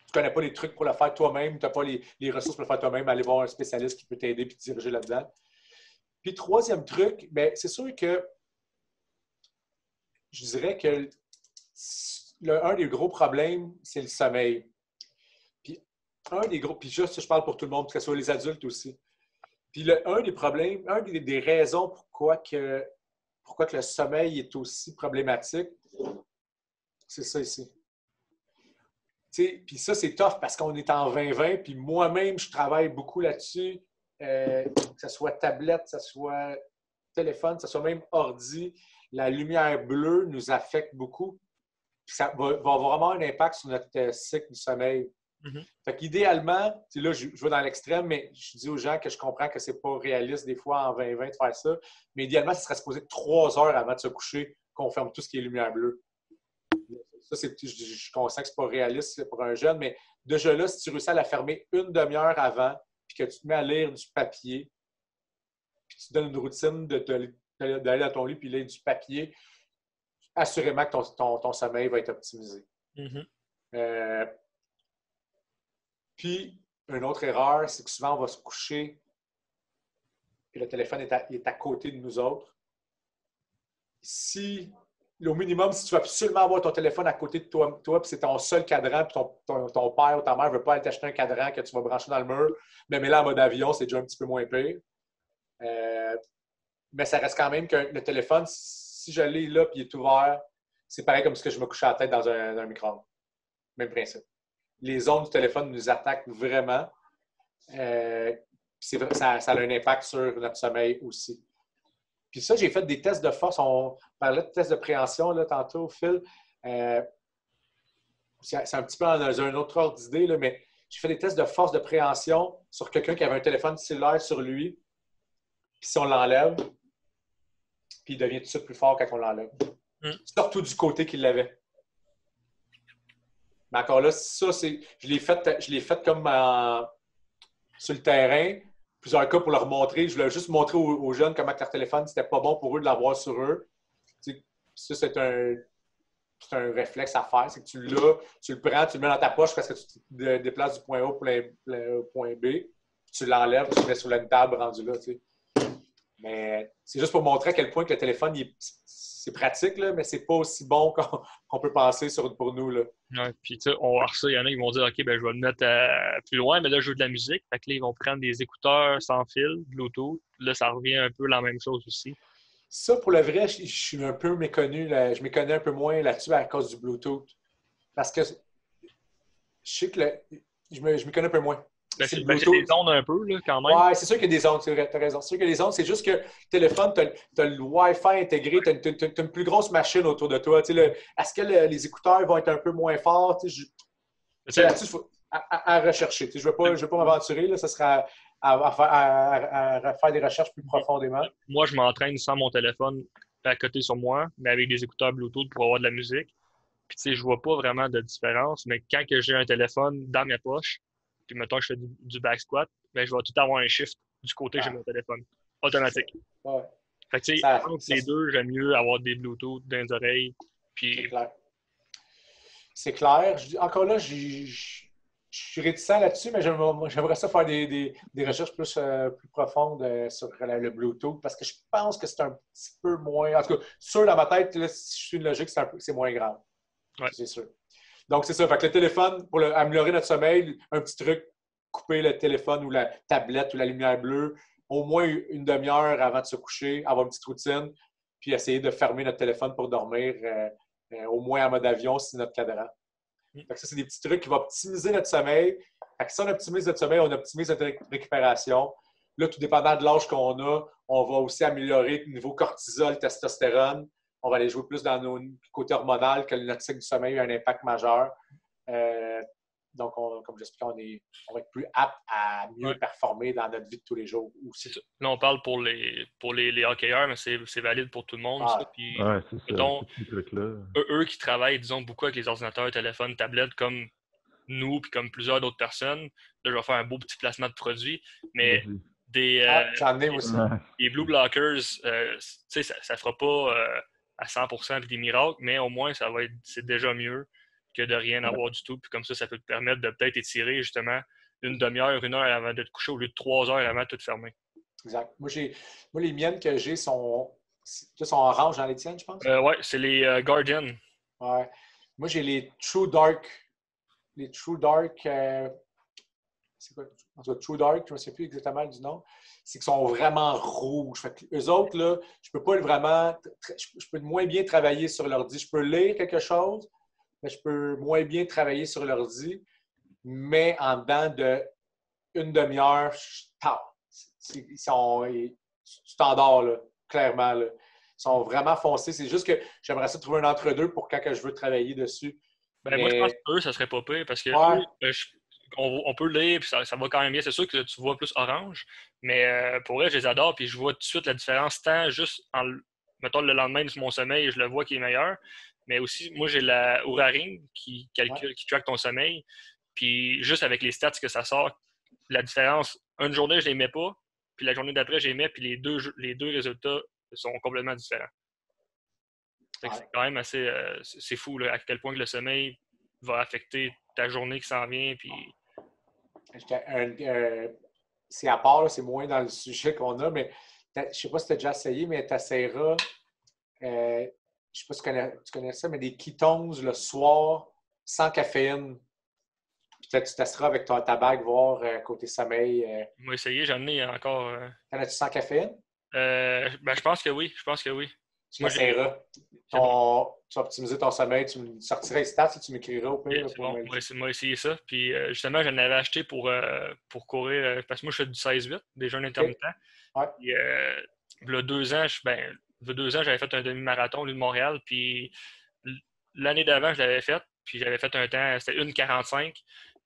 Tu connais pas les trucs pour le faire toi-même, tu n'as pas les ressources pour le faire toi-même, aller voir un spécialiste qui peut t'aider et te diriger là-dedans. Puis, troisième truc, bien, c'est sûr que je dirais que un des gros problèmes, c'est le sommeil. Puis, puis juste, je parle pour tout le monde, que ce soit les adultes aussi. Puis un des problèmes, des raisons pourquoi que le sommeil est aussi problématique, c'est ça ici. Puis ça, c'est tough parce qu'on est en 2020, puis moi-même, je travaille beaucoup là-dessus, que ce soit tablette, que ce soit téléphone, que ce soit même ordi. La lumière bleue nous affecte beaucoup. Puis ça va avoir vraiment un impact sur notre cycle du sommeil. Fait qu'idéalement, là, je vais dans l'extrême, mais je dis aux gens que je comprends que c'est pas réaliste des fois en 2020 de faire ça. Mais idéalement, ce serait supposé 3 heures avant de se coucher qu'on ferme tout ce qui est lumière bleue. Ça, je suis conscient que c'est pas réaliste pour un jeune, mais déjà là, si tu réussis à la fermer une demi-heure avant, puis que tu te mets à lire du papier, puis tu te donnes une routine d'aller dans ton lit puis lire du papier, assurément que ton sommeil va être optimisé. Puis, une autre erreur, c'est que souvent, on va se coucher et le téléphone est à côté de nous autres. Au minimum, si tu veux absolument avoir ton téléphone à côté de toi puis c'est ton seul cadran, puis ton père ou ta mère ne veut pas aller t'acheter un cadran que tu vas brancher dans le mur, mais là, en mode avion, c'est déjà un petit peu moins pire. Mais ça reste quand même que le téléphone, si je l'ai là et il est ouvert, c'est pareil comme si je me couchais à la tête dans un micro-ondes. Même principe. Les ondes du téléphone nous attaquent vraiment. Ça a un impact sur notre sommeil aussi. Puis ça, j'ai fait des tests de force. On parlait de tests de préhension là, tantôt, Phil. C'est un petit peu dans un autre ordre d'idée, là, mais j'ai fait des tests de force de préhension sur quelqu'un qui avait un téléphone cellulaire sur lui. Puis si on l'enlève, puis il devient tout de suite plus fort quand on l'enlève. Surtout du côté qu'il l'avait. Mais encore là, ça, je l'ai fait comme sur le terrain, plusieurs cas pour leur montrer. Je voulais juste montrer aux jeunes comment leur téléphone, c'était pas bon pour eux de l'avoir sur eux. Ça, c'est un réflexe à faire. C'est que tu l'as, tu le prends, tu le mets dans ta poche parce que tu te déplaces du point A au point B. Tu l'enlèves, tu le mets sur une table rendu là. Mais c'est juste pour montrer à quel point que le téléphone, c'est pratique, là, mais c'est pas aussi bon qu'on peut penser pour nous. Là. Ouais, puis tu sais, on va voir ça. Il y en a qui vont dire, OK, ben, je vais le mettre plus loin, mais là, je joue de la musique. Fait que là, ils vont prendre des écouteurs sans fil, Bluetooth. Là, ça revient un peu la même chose aussi. Ça, pour le vrai, je suis un peu méconnu. Je me connais un peu moins là-dessus à cause du Bluetooth. Parce que je sais que je me connais un peu moins. Ben, C'est le c'est des Bluetooth. ondes un peu, là, quand même. Ouais, c'est sûr qu'il y a des ondes, tu as raison. C'est sûr qu'il y a des ondes. C'est juste que le téléphone, tu as le Wi-Fi intégré, tu as une plus grosse machine autour de toi. Est-ce que les écouteurs vont être un peu moins forts? Là-dessus, il faut à rechercher. Je ne vais pas m'aventurer. Là, ça sera à faire des recherches plus profondément. Moi, je m'entraîne sans mon téléphone à côté sur moi, mais avec des écouteurs Bluetooth pour avoir de la musique. Puis, tu sais, je vois pas vraiment de différence, mais quand que j'ai un téléphone dans ma poche, puis mettons que je fais du back squat, ben, je vais tout avoir un shift du côté que j'ai mon téléphone. Automatique. Ouais. Fait que, tu sais, entre les deux, j'aime mieux avoir des Bluetooth dans les oreilles. Puis... C'est clair. C'est clair. Encore là, je suis réticent là-dessus, mais j'aimerais ça faire des recherches plus profondes sur le Bluetooth parce que je pense que c'est un petit peu moins. En tout cas, sûr dans ma tête, là, si je suis une logique, c'est moins grave. Ouais. C'est sûr. Donc, c'est ça. Fait que le téléphone, pour améliorer notre sommeil, un petit truc, couper le téléphone ou la tablette ou la lumière bleue au moins une demi-heure avant de se coucher, avoir une petite routine, puis essayer de fermer notre téléphone pour dormir, au moins en mode avion, si c'est notre cadran. Fait que ça, c'est des petits trucs qui vont optimiser notre sommeil. Fait que si on optimise notre sommeil, on optimise notre récupération. Là, tout dépendant de l'âge qu'on a, on va aussi améliorer le niveau cortisol, testostérone. On va aller jouer plus dans nos côtés hormonal que notre cycle du sommeil a un impact majeur. Donc, comme j'expliquais, on va être plus apte à mieux performer dans notre vie de tous les jours aussi. C'est ça. Là, on parle pour les hockeyeurs, mais c'est valide pour tout le monde. Ça. Puis, c'est ça. mettons, ces trucs-là. Eux qui travaillent, disons, beaucoup avec les ordinateurs, téléphones, tablettes, comme nous, puis comme plusieurs d'autres personnes, là, je vais faire un beau petit placement de produits, mais j'en ai aussi. Les Blue Blockers, tu sais, ça ne fera pas à 100% des miracles, mais au moins, c'est déjà mieux que de rien avoir du tout. Puis comme ça peut te permettre de peut-être étirer justement une demi-heure, une heure avant de te coucher au lieu de 3 heures avant de tout fermer. Exact. Moi, les miennes que j'ai sont orange dans les tiennes, je pense. Oui, c'est les Guardian. Ouais. Moi, j'ai les True Dark. Les True Dark. C'est quoi? En tout cas, True Dark, je ne sais plus exactement du nom. C'est qu'ils sont vraiment rouges. Fait que eux autres, là, je peux pas vraiment. Je peux moins bien travailler sur l'ordi. Je peux lire quelque chose, mais je peux moins bien travailler sur l'ordi. Mais en dedans d'une demi-heure, tu t'endors, là, clairement. Là. Ils sont vraiment foncés. C'est juste que j'aimerais ça trouver un entre-deux pour quand je veux travailler dessus. Ben, moi, je pense qu'eux, ça serait pas pire parce que on peut le lire puis ça va quand même bien. C'est sûr que tu vois plus orange, mais pour vrai, je les adore puis je vois tout de suite la différence tant juste mettons le lendemain de mon sommeil, je le vois qui est meilleur. Mais aussi, moi, j'ai la Oura Ring qui traque ton sommeil. Puis juste avec les stats que ça sort, la différence, une journée, je ne les mets pas, puis la journée d'après, je les mets, puis les deux résultats sont complètement différents. C'est quand même assez c'est fou là, à quel point que le sommeil va affecter ta journée qui s'en vient. Puis... c'est à part, c'est moins dans le sujet qu'on a, mais je ne sais pas si tu as déjà essayé, mais tu essaieras, je ne sais pas si tu connais ça, mais des ketones le soir sans caféine. Puis peut-être tu testeras avec ta bague, voir côté sommeil. On va essayer, j'en ai encore. T'en as-tu sans caféine? Je pense que oui. Tu m'essayeras. Tu vas optimiser ton sommeil. Tu me sortiras les stats et tu m'écriras au pire. Bon, moi essayer ça. Puis justement, j'en avais acheté pour courir, parce que moi, je fais du 16-8, des jeûnes intermittents. Ouais. Puis, il y a 2 ans, j'avais fait un demi-marathon au lieu de Montréal. Puis l'année d'avant, je l'avais fait. Puis j'avais fait un temps, c'était 1,45.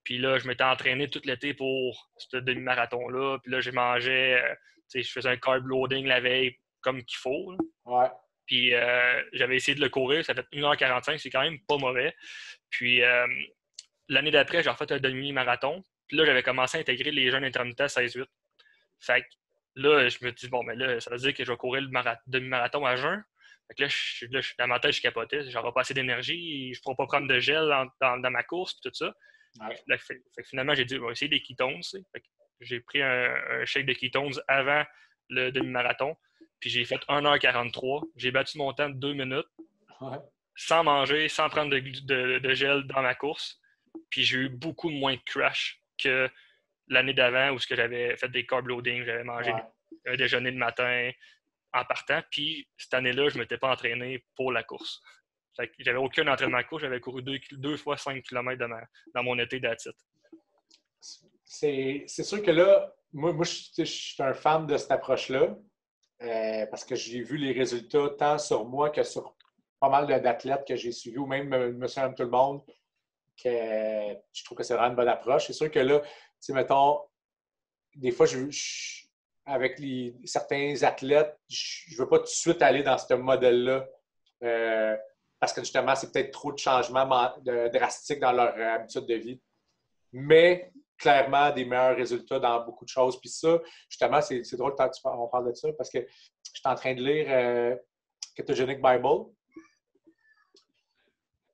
Puis là, je m'étais entraîné tout l'été pour ce demi-marathon-là. Puis là, je mangeais, je faisais un carb loading la veille comme qu'il faut. Là. Ouais. Puis j'avais essayé de le courir, ça fait 1h45, c'est quand même pas mauvais. Puis l'année d'après, j'ai refait un demi-marathon. Puis là, j'avais commencé à intégrer les jeûnes intermittents 16-8. Fait que là, je me dis, bon, mais là, ça veut dire que je vais courir le demi-marathon à jeun. Fait que là, dans ma tête, je capotais. J'aurais pas assez d'énergie, je ne pourrais pas prendre de gel dans ma course, puis tout ça. Ouais. Fait que finalement, j'ai dit, on va essayer des ketones. Fait que j'ai pris un shake de ketones avant le demi-marathon. puis j'ai fait 1h43. J'ai battu mon temps de 2 minutes, Ouais. sans manger, sans prendre de gel dans ma course. Puis j'ai eu beaucoup moins de crash que l'année d'avant où j'avais fait des carb loading, j'avais mangé un déjeuner le matin en partant. Puis cette année-là, je ne m'étais pas entraîné pour la course. Fait que j'avais aucun entraînement de course, j'avais couru 2 fois 5 km dans mon été d'attitude. C'est sûr que là, moi je suis un fan de cette approche-là parce que j'ai vu les résultats tant sur moi que sur pas mal d'athlètes que j'ai suivis ou même monsieur et tout le monde, que je trouve que c'est vraiment une bonne approche. C'est sûr que là, tu sais, mettons, des fois, avec certains athlètes, je ne veux pas tout de suite aller dans ce modèle-là parce que justement, c'est peut-être trop de changements drastiques dans leur habitude de vie. Mais clairement, des meilleurs résultats dans beaucoup de choses. Puis ça, justement, c'est drôle qu'on parle de ça parce que je suis en train de lire Ketogenic Bible.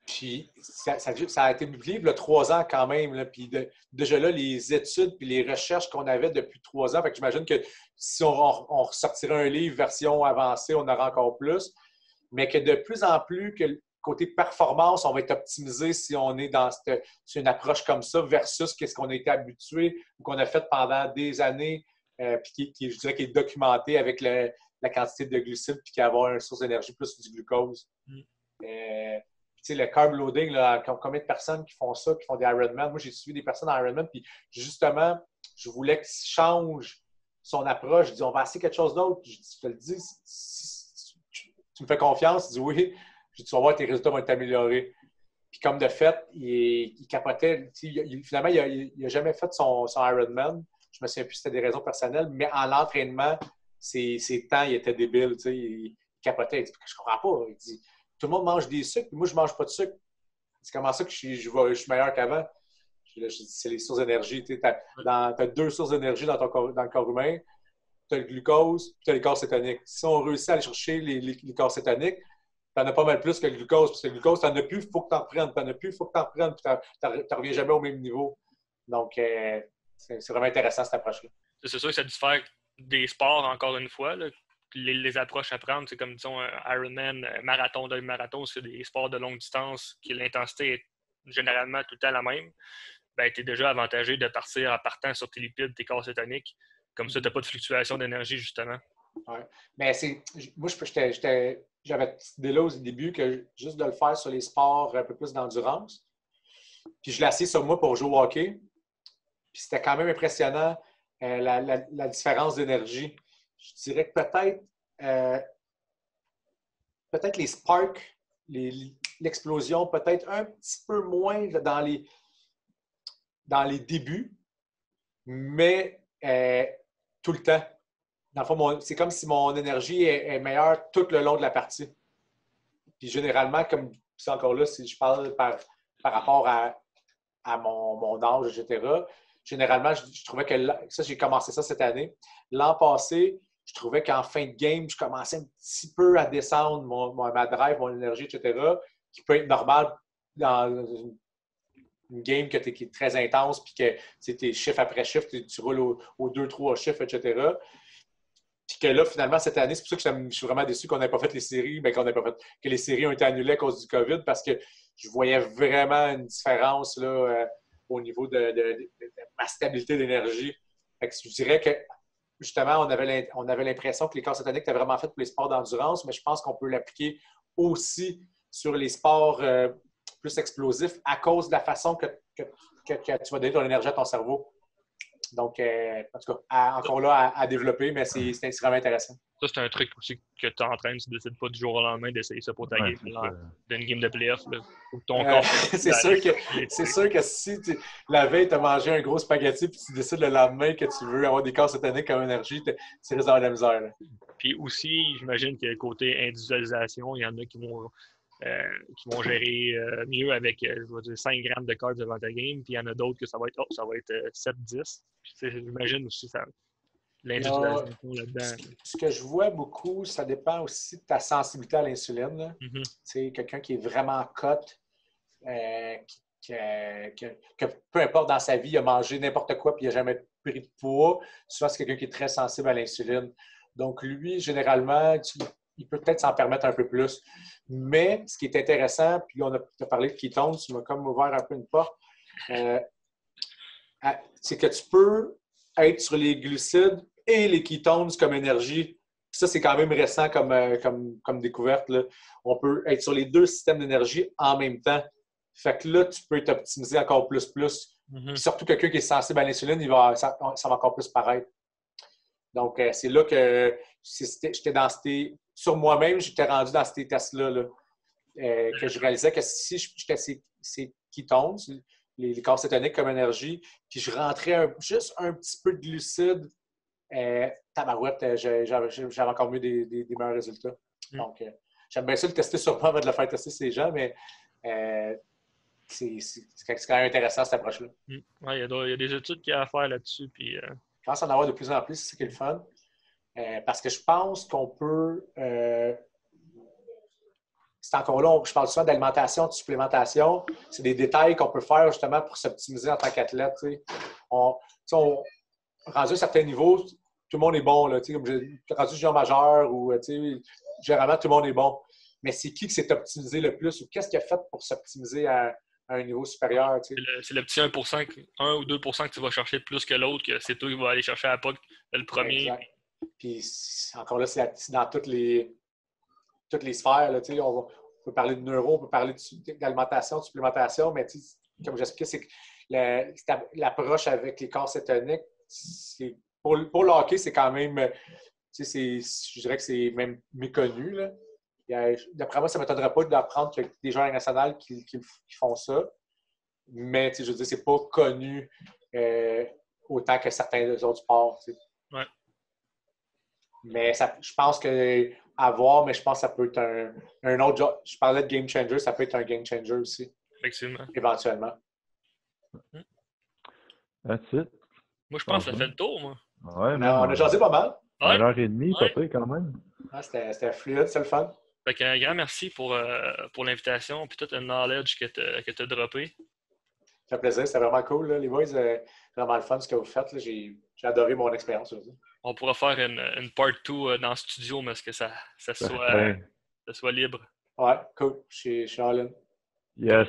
Puis ça a été publié il y a 3 ans quand même. Là. Puis déjà là, les études puis les recherches qu'on avait depuis 3 ans, fait que j'imagine que si on ressortirait un livre version avancée, on aura encore plus. Mais que de plus en plus, que le côté performance, on va être optimisé si on est sur une approche comme ça versus ce qu'on a été habitué ou qu'on a fait pendant des années, puis je dirais, qui est documenté avec la quantité de glucides puis qu'il y a avoir une source d'énergie plus du glucose. Le carb loading, là, combien de personnes qui font ça, qui font des Ironman? Moi, j'ai suivi des personnes en Ironman, puis justement, je voulais qu'il change son approche. Je dis, on va essayer quelque chose d'autre. Je te le dis, si tu me fais confiance, je dis oui. Je dis, tu vas voir, tes résultats vont être améliorés. Puis comme de fait, il capotait. Finalement, il n'a jamais fait son Ironman. Je me souviens plus si c'était des raisons personnelles, mais en entraînement, ses temps, il était débile. Il capotait. Il dit, je comprends pas. Il dit, tout le monde mange des sucres, puis moi, je ne mange pas de sucre. C'est comment ça que je suis meilleur qu'avant? Je dis, c'est les sources d'énergie. Tu as 2 sources d'énergie dans le corps humain. Tu as le glucose, puis tu as les corps cétoniques. Si on réussit à aller chercher les corps cétoniques, tu en as pas mal plus que le glucose. Parce que le glucose, tu n'en as plus, il faut que tu en prennes. Tu n'en as plus, il faut que tu en prennes, puis tu ne reviens jamais au même niveau. Donc, c'est vraiment intéressant, cette approche-là. C'est sûr que ça diffère des sports, encore une fois. Là. Les approches à prendre, c'est comme, disons, un Ironman, marathon, demi-marathon, c'est des sports de longue distance qui l'intensité est généralement tout le temps la même. Ben, tu es déjà avantagé de partir en partant sur tes lipides, tes corps cétoniques. Comme ça, tu n'as pas de fluctuation d'énergie, justement. Oui. Mais moi, j'avais cette idée-là au début que juste de le faire sur les sports un peu plus d'endurance. Puis je l'ai assis sur moi pour jouer au hockey. Puis c'était quand même impressionnant la différence d'énergie. Je dirais que peut-être les sparks, l'explosion, peut-être un petit peu moins dans les débuts, mais tout le temps. Dans le fond, c'est comme si mon énergie est meilleure tout le long de la partie. Puis généralement, comme c'est encore là, si je parle par rapport à mon âge, etc., généralement, je trouvais que ça, j'ai commencé ça cette année. L'an passé, je trouvais qu'en fin de game, je commençais un petit peu à descendre ma drive, mon énergie, etc., qui peut être normal dans une game qui est très intense, puis que tu es chiffre après chiffre, tu roules aux 2-3 chiffres, etc. Puis que là, finalement, cette année, c'est pour ça que je suis vraiment déçu qu'on n'ait pas fait les séries, mais que les séries ont été annulées à cause du COVID, parce que je voyais vraiment une différence là, au niveau de ma stabilité d'énergie. Fait que je dirais que justement, on avait l'impression que les corps cétoniques étaient vraiment faits pour les sports d'endurance, mais je pense qu'on peut l'appliquer aussi sur les sports plus explosifs à cause de la façon que tu vas donner ton énergie à ton cerveau. Donc, en tout cas, encore là à développer, mais c'est vraiment intéressant. Ça, c'est un truc aussi que tu entraînes, tu ne décides pas du jour au lendemain d'essayer ça pour ta game, d'une game de playoff. Faut que ton corps. C'est sûr que si la veille, tu as mangé un gros spaghetti puis tu décides le lendemain que tu veux avoir des corps cétoniques comme énergie, tu risques d'avoir de la misère. Là. Puis aussi, j'imagine que côté individualisation, il y en a qui vont gérer mieux avec, je vais dire, 5 grammes de carbs devant ta game, puis il y en a d'autres que ça va être 7-10. J'imagine aussi l'individualisation là-dedans. Ce que je vois beaucoup, ça dépend aussi de ta sensibilité à l'insuline. Mm-hmm. Quelqu'un qui est vraiment cut, que peu importe dans sa vie, il a mangé n'importe quoi puis il n'a jamais pris de poids. Souvent, c'est quelqu'un qui est très sensible à l'insuline. Donc, lui, généralement, il peut peut-être s'en permettre un peu plus. Mais ce qui est intéressant, puis on a parlé de ketones, tu m'as comme ouvert un peu une porte, c'est que tu peux être sur les glucides et les ketones comme énergie. Ça, c'est quand même récent comme découverte, là. On peut être sur les deux systèmes d'énergie en même temps. Fait que là, tu peux t'optimiser encore plus. Mm-hmm. Surtout quelqu'un qui est sensible à l'insuline, ça va encore plus paraître. Donc, c'est là que j'étais sur moi-même, j'étais rendu dans ces tests-là, là, que je réalisais que si j'étais ces ketones, les corps cétoniques comme énergie, puis je rentrais juste un petit peu de glucides, tabarouette, j'avais encore mieux des meilleurs résultats. Donc, j'aime bien ça le tester sur moi avant de le faire tester ces gens, mais c'est quand même intéressant cette approche-là. Ouais, il y a des études qu'il y a à faire là-dessus. Puis, Je pense en avoir de plus en plus, c'est ce qui est le fun. Parce que je pense qu'on peut. C'est encore là, je parle souvent d'alimentation, de supplémentation. C'est des détails qu'on peut faire justement pour s'optimiser en tant qu'athlète. Rendu à un certain niveau, tout le monde est bon. Là, comme rendu junior majeur ou généralement tout le monde est bon. Mais c'est qui s'est optimisé le plus ou qu'est-ce qu'il a fait pour s'optimiser à un niveau supérieur? c'est le petit 1%, 1 ou 2% que tu vas chercher plus que l'autre, que c'est toi qui vas aller chercher à la POC le premier. Exact. Puis encore là, c'est dans toutes les sphères. Là, on peut parler de neuro, on peut parler d'alimentation, de supplémentation, mais comme j'expliquais, c'est que l'approche avec les corps cétoniques, pour le hockey, c'est quand même, je dirais que c'est même méconnu. Là. D'après moi, ça ne m'étonnerait pas d'apprendre qu'il y a des joueurs nationaux qui font ça. Mais je veux dire, c'est pas connu autant que certains des autres sports. Ouais. Mais je pense que à voir, mais je pense que ça peut être un autre genre. Je parlais de game changer, ça peut être un game changer aussi. Effectivement. Éventuellement. That's it. Moi, je pense que ça fait le tour, moi. Ouais, on a jasé pas mal. 1h30, pas pire quand même. C'était fluide, c'est le fun. Fait qu'un grand merci pour l'invitation et tout le knowledge que tu as droppé. Ça fait plaisir, c'était vraiment cool. Là. Les boys, vraiment le fun ce que vous faites. Là. J'ai adoré mon expérience aujourd'hui. On pourra faire une part 2 dans le studio, mais est-ce que ça soit libre? Ouais, cool. Je suis all in. Yes.